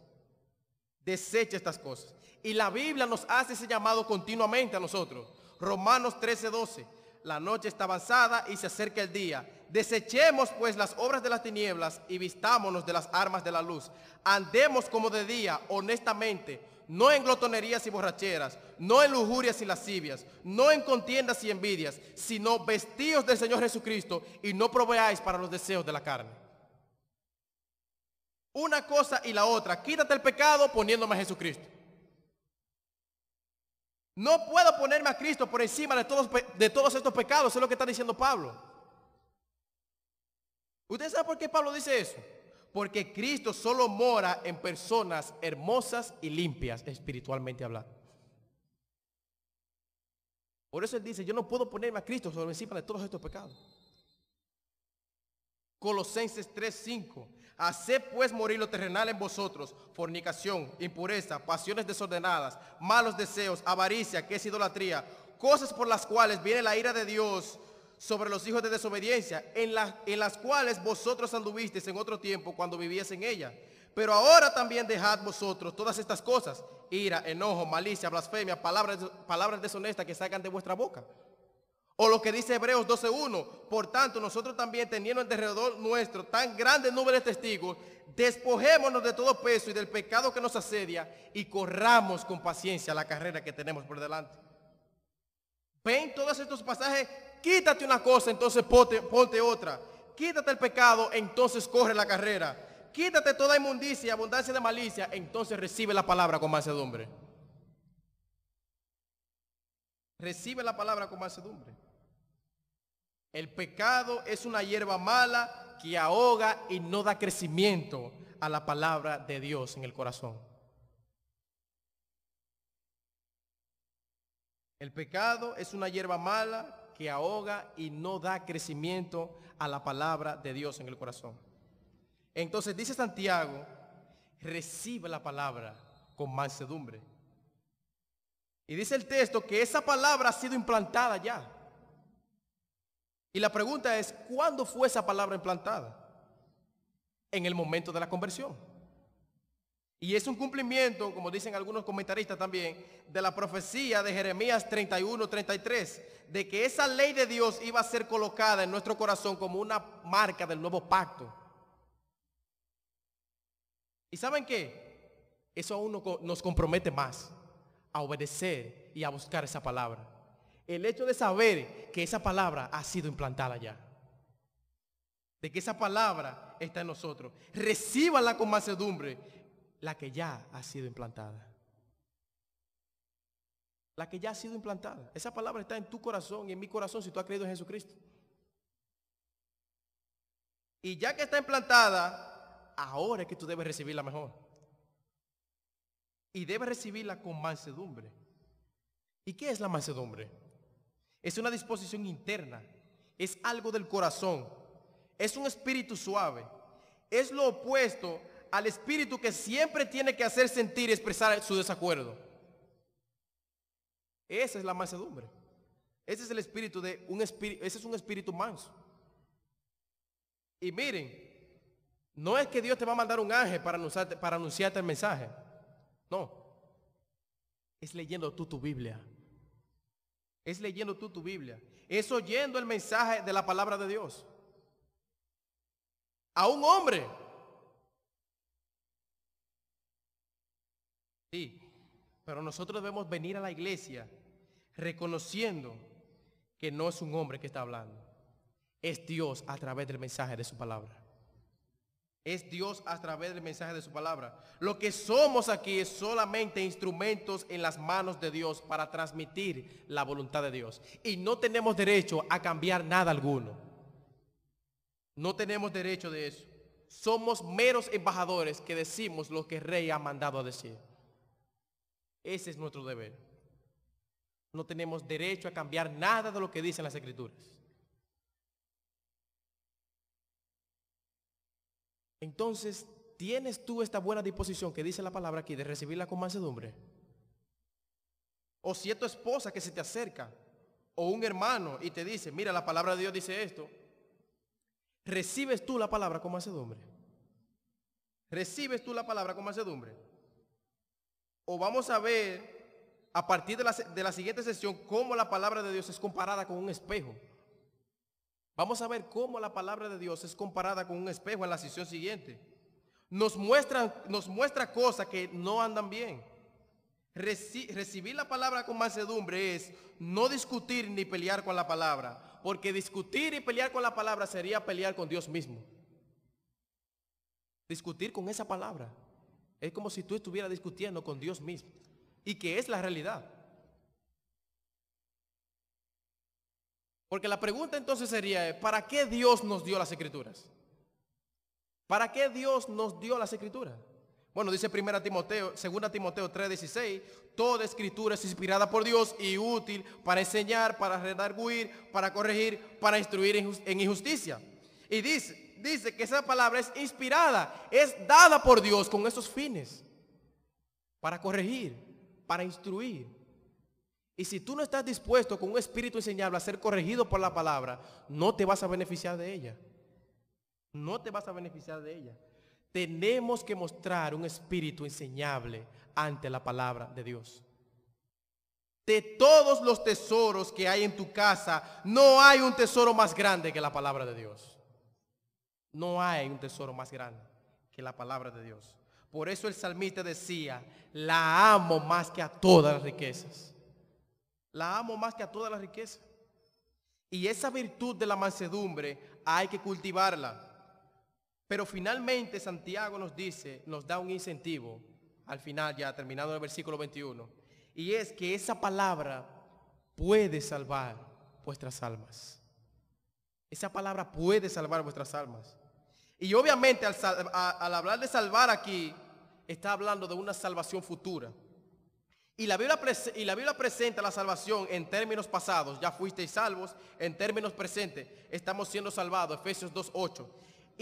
Desecha estas cosas. Y la Biblia nos hace ese llamado continuamente a nosotros. Romanos 13:12. La noche está avanzada y se acerca el día. Desechemos pues las obras de las tinieblas y vistámonos de las armas de la luz. Andemos como de día, honestamente, no en glotonerías y borracheras, no en lujurias y lascivias, no en contiendas y envidias, sino vestidos del Señor Jesucristo y no proveáis para los deseos de la carne. Una cosa y la otra, quítate el pecado poniéndome a Jesucristo. No puedo ponerme a Cristo por encima de todos estos pecados, es lo que está diciendo Pablo. ¿Usted sabe por qué Pablo dice eso? Porque Cristo solo mora en personas hermosas y limpias, espiritualmente hablando. Por eso él dice, yo no puedo ponerme a Cristo sobre encima de todos estos pecados. Colosenses 3:5. Haced pues morir lo terrenal en vosotros: fornicación, impureza, pasiones desordenadas, malos deseos, avaricia, que es idolatría, cosas por las cuales viene la ira de Dios sobre los hijos de desobediencia, en las cuales vosotros anduvisteis en otro tiempo cuando vivíais en ella. Pero ahora también dejad vosotros todas estas cosas: ira, enojo, malicia, blasfemia, palabras deshonestas que salgan de vuestra boca. O lo que dice Hebreos 12:1, por tanto nosotros también, teniendo en derredor nuestro tan grande número de testigos, despojémonos de todo peso y del pecado que nos asedia y corramos con paciencia la carrera que tenemos por delante. ¿Ven todos estos pasajes? Quítate una cosa, entonces ponte otra. Quítate el pecado, entonces corre la carrera. Quítate toda inmundicia y abundancia de malicia, entonces recibe la palabra con mansedumbre. Recibe la palabra con mansedumbre. El pecado es una hierba mala que ahoga y no da crecimiento a la palabra de Dios en el corazón. El pecado es una hierba mala que ahoga y no da crecimiento a la palabra de Dios en el corazón. Entonces dice Santiago, recibe la palabra con mansedumbre. Y dice el texto que esa palabra ha sido implantada ya. Y la pregunta es, ¿cuándo fue esa palabra implantada? En el momento de la conversión. Y es un cumplimiento, como dicen algunos comentaristas también, de la profecía de Jeremías 31:33, de que esa ley de Dios iba a ser colocada en nuestro corazón como una marca del nuevo pacto. ¿Y saben qué? Eso aún nos compromete más a obedecer y a buscar esa palabra. El hecho de saber que esa palabra ha sido implantada ya, de que esa palabra está en nosotros, recíbala con mansedumbre, la que ya ha sido implantada. La que ya ha sido implantada. Esa palabra está en tu corazón y en mi corazón si tú has creído en Jesucristo. Y ya que está implantada, ahora es que tú debes recibirla mejor. Y debes recibirla con mansedumbre. ¿Y qué es la mansedumbre? Es una disposición interna, es algo del corazón, es un espíritu suave, es lo opuesto al espíritu que siempre tiene que hacer sentir y expresar su desacuerdo. Esa es la mansedumbre. Ese es el espíritu ese es un espíritu manso. Y miren, no es que Dios te va a mandar un ángel para anunciarte el mensaje. No. Es leyendo tú tu Biblia. Es leyendo tú tu Biblia. Es oyendo el mensaje de la palabra de Dios. A un hombre. Sí, pero nosotros debemos venir a la iglesia reconociendo que no es un hombre que está hablando. Es Dios a través del mensaje de su palabra. Es Dios a través del mensaje de su palabra. Lo que somos aquí es solamente instrumentos en las manos de Dios para transmitir la voluntad de Dios. Y no tenemos derecho a cambiar nada alguno. No tenemos derecho de eso. Somos meros embajadores que decimos lo que el rey ha mandado a decir. Ese es nuestro deber. No tenemos derecho a cambiar nada de lo que dicen las Escrituras. Entonces, ¿tienes tú esta buena disposición que dice la palabra aquí de recibirla con mansedumbre? O si es tu esposa que se te acerca, o un hermano y te dice, mira, la palabra de Dios dice esto, ¿recibes tú la palabra con mansedumbre? ¿Recibes tú la palabra con mansedumbre? O vamos a ver, a partir de la siguiente sesión, cómo la palabra de Dios es comparada con un espejo. Vamos a ver cómo la palabra de Dios es comparada con un espejo en la sesión siguiente. Nos muestra cosas que no andan bien. Recibir la palabra con mansedumbre es no discutir ni pelear con la palabra, porque discutir y pelear con la palabra sería pelear con Dios mismo. Discutir con esa palabra es como si tú estuvieras discutiendo con Dios mismo, y que es la realidad. Porque la pregunta entonces sería, ¿para qué Dios nos dio las Escrituras? ¿Para qué Dios nos dio las Escrituras? Bueno, dice 2 Timoteo 3:16, toda escritura es inspirada por Dios y útil para enseñar, para redarguir, para corregir, para instruir en injusticia. Y dice que esa palabra es inspirada, es dada por Dios con esos fines, para corregir, para instruir. Y si tú no estás dispuesto con un espíritu enseñable a ser corregido por la palabra, no te vas a beneficiar de ella. No te vas a beneficiar de ella. Tenemos que mostrar un espíritu enseñable ante la palabra de Dios. De todos los tesoros que hay en tu casa, no hay un tesoro más grande que la palabra de Dios. No hay un tesoro más grande que la palabra de Dios. Por eso el salmista decía, la amo más que a todas las riquezas. La amo más que a todas las riquezas. Y esa virtud de la mansedumbre hay que cultivarla. Pero finalmente Santiago nos da un incentivo, al final ya terminado el versículo 21, y es que esa palabra puede salvar vuestras almas. Esa palabra puede salvar vuestras almas. Y obviamente al hablar de salvar aquí, está hablando de una salvación futura. Y la Biblia presenta la salvación en términos pasados, ya fuisteis salvos, en términos presentes, estamos siendo salvados, Efesios 2:8.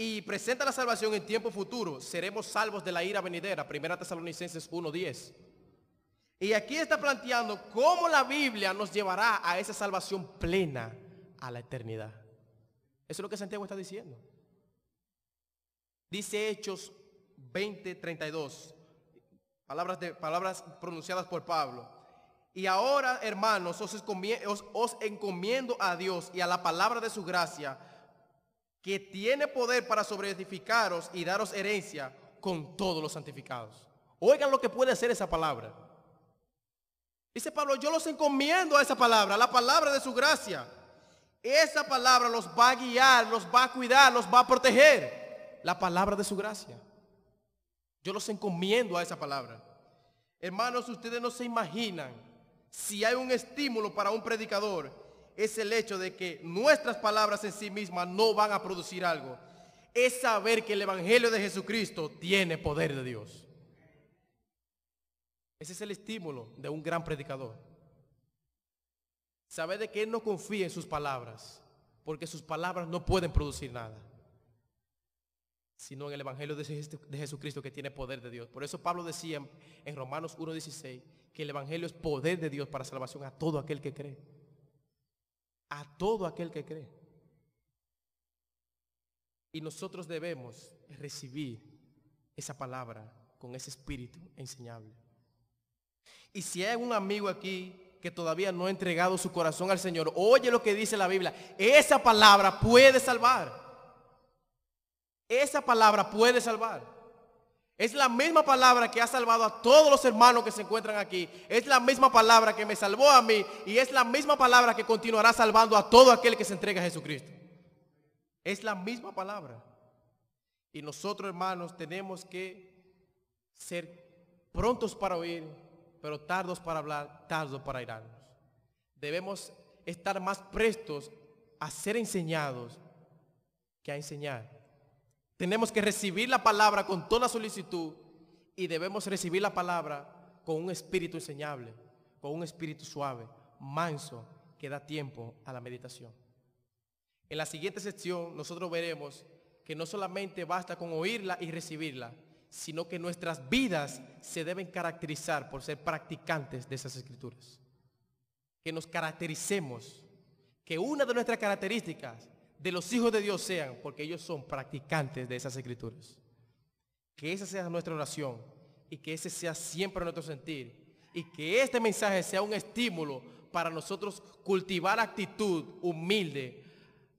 Y presenta la salvación en tiempo futuro, seremos salvos de la ira venidera, 1 Tesalonicenses 1:10. Y aquí está planteando cómo la Biblia nos llevará a esa salvación plena, a la eternidad. Eso es lo que Santiago está diciendo. Dice Hechos 20:32, palabras pronunciadas por Pablo. Y ahora, hermanos, os encomiendo a Dios y a la palabra de su gracia, que tiene poder para sobreedificaros y daros herencia con todos los santificados. Oigan lo que puede hacer esa palabra. Dice Pablo, yo los encomiendo a esa palabra, a la palabra de su gracia. Esa palabra los va a guiar, los va a cuidar, los va a proteger. La palabra de su gracia. Yo los encomiendo a esa palabra. Hermanos, ustedes no se imaginan si hay un estímulo para un predicador, es el hecho de que nuestras palabras en sí mismas no van a producir algo. Es saber que el Evangelio de Jesucristo tiene poder de Dios. Ese es el estímulo de un gran predicador. Saber de que Él no confía en sus palabras, porque sus palabras no pueden producir nada, sino en el Evangelio de Jesucristo que tiene poder de Dios. Por eso Pablo decía en Romanos 1:16 que el Evangelio es poder de Dios para salvación a todo aquel que cree. A todo aquel que cree. Y nosotros debemos recibir esa palabra con ese espíritu enseñable. Y si hay un amigo aquí que todavía no ha entregado su corazón al Señor, oye lo que dice la Biblia. Esa palabra puede salvar. Esa palabra puede salvar. Es la misma palabra que ha salvado a todos los hermanos que se encuentran aquí. Es la misma palabra que me salvó a mí. Y es la misma palabra que continuará salvando a todo aquel que se entrega a Jesucristo. Es la misma palabra. Y nosotros, hermanos, tenemos que ser prontos para oír, pero tardos para hablar, tardos para irarnos. Debemos estar más prestos a ser enseñados que a enseñar. Tenemos que recibir la palabra con toda solicitud y debemos recibir la palabra con un espíritu enseñable, con un espíritu suave, manso, que da tiempo a la meditación. En la siguiente sección nosotros veremos que no solamente basta con oírla y recibirla, sino que nuestras vidas se deben caracterizar por ser practicantes de esas escrituras. Que nos caractericemos, que una de nuestras características de los hijos de Dios sean, porque ellos son practicantes de esas escrituras. Que esa sea nuestra oración y que ese sea siempre nuestro sentir y que este mensaje sea un estímulo para nosotros cultivar actitud humilde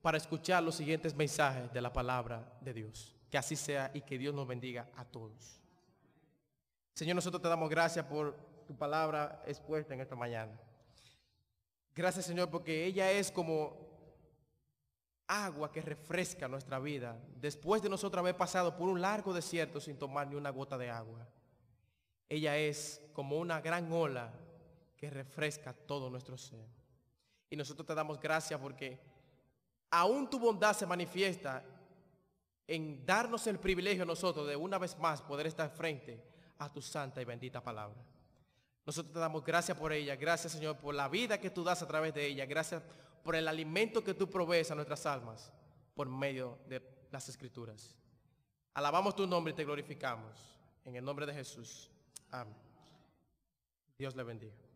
para escuchar los siguientes mensajes de la palabra de Dios. Que así sea y que Dios nos bendiga a todos. Señor, nosotros te damos gracias por tu palabra expuesta en esta mañana. Gracias, Señor, porque ella es como agua que refresca nuestra vida después de nosotros haber pasado por un largo desierto sin tomar ni una gota de agua. Ella es como una gran ola que refresca todo nuestro ser. Y nosotros te damos gracias porque aún tu bondad se manifiesta en darnos el privilegio a nosotros de una vez más poder estar frente a tu santa y bendita palabra. Nosotros te damos gracias por ella, gracias Señor por la vida que tú das a través de ella, gracias por el alimento que tú provees a nuestras almas por medio de las Escrituras. Alabamos tu nombre y te glorificamos. En el nombre de Jesús. Amén. Dios le bendiga.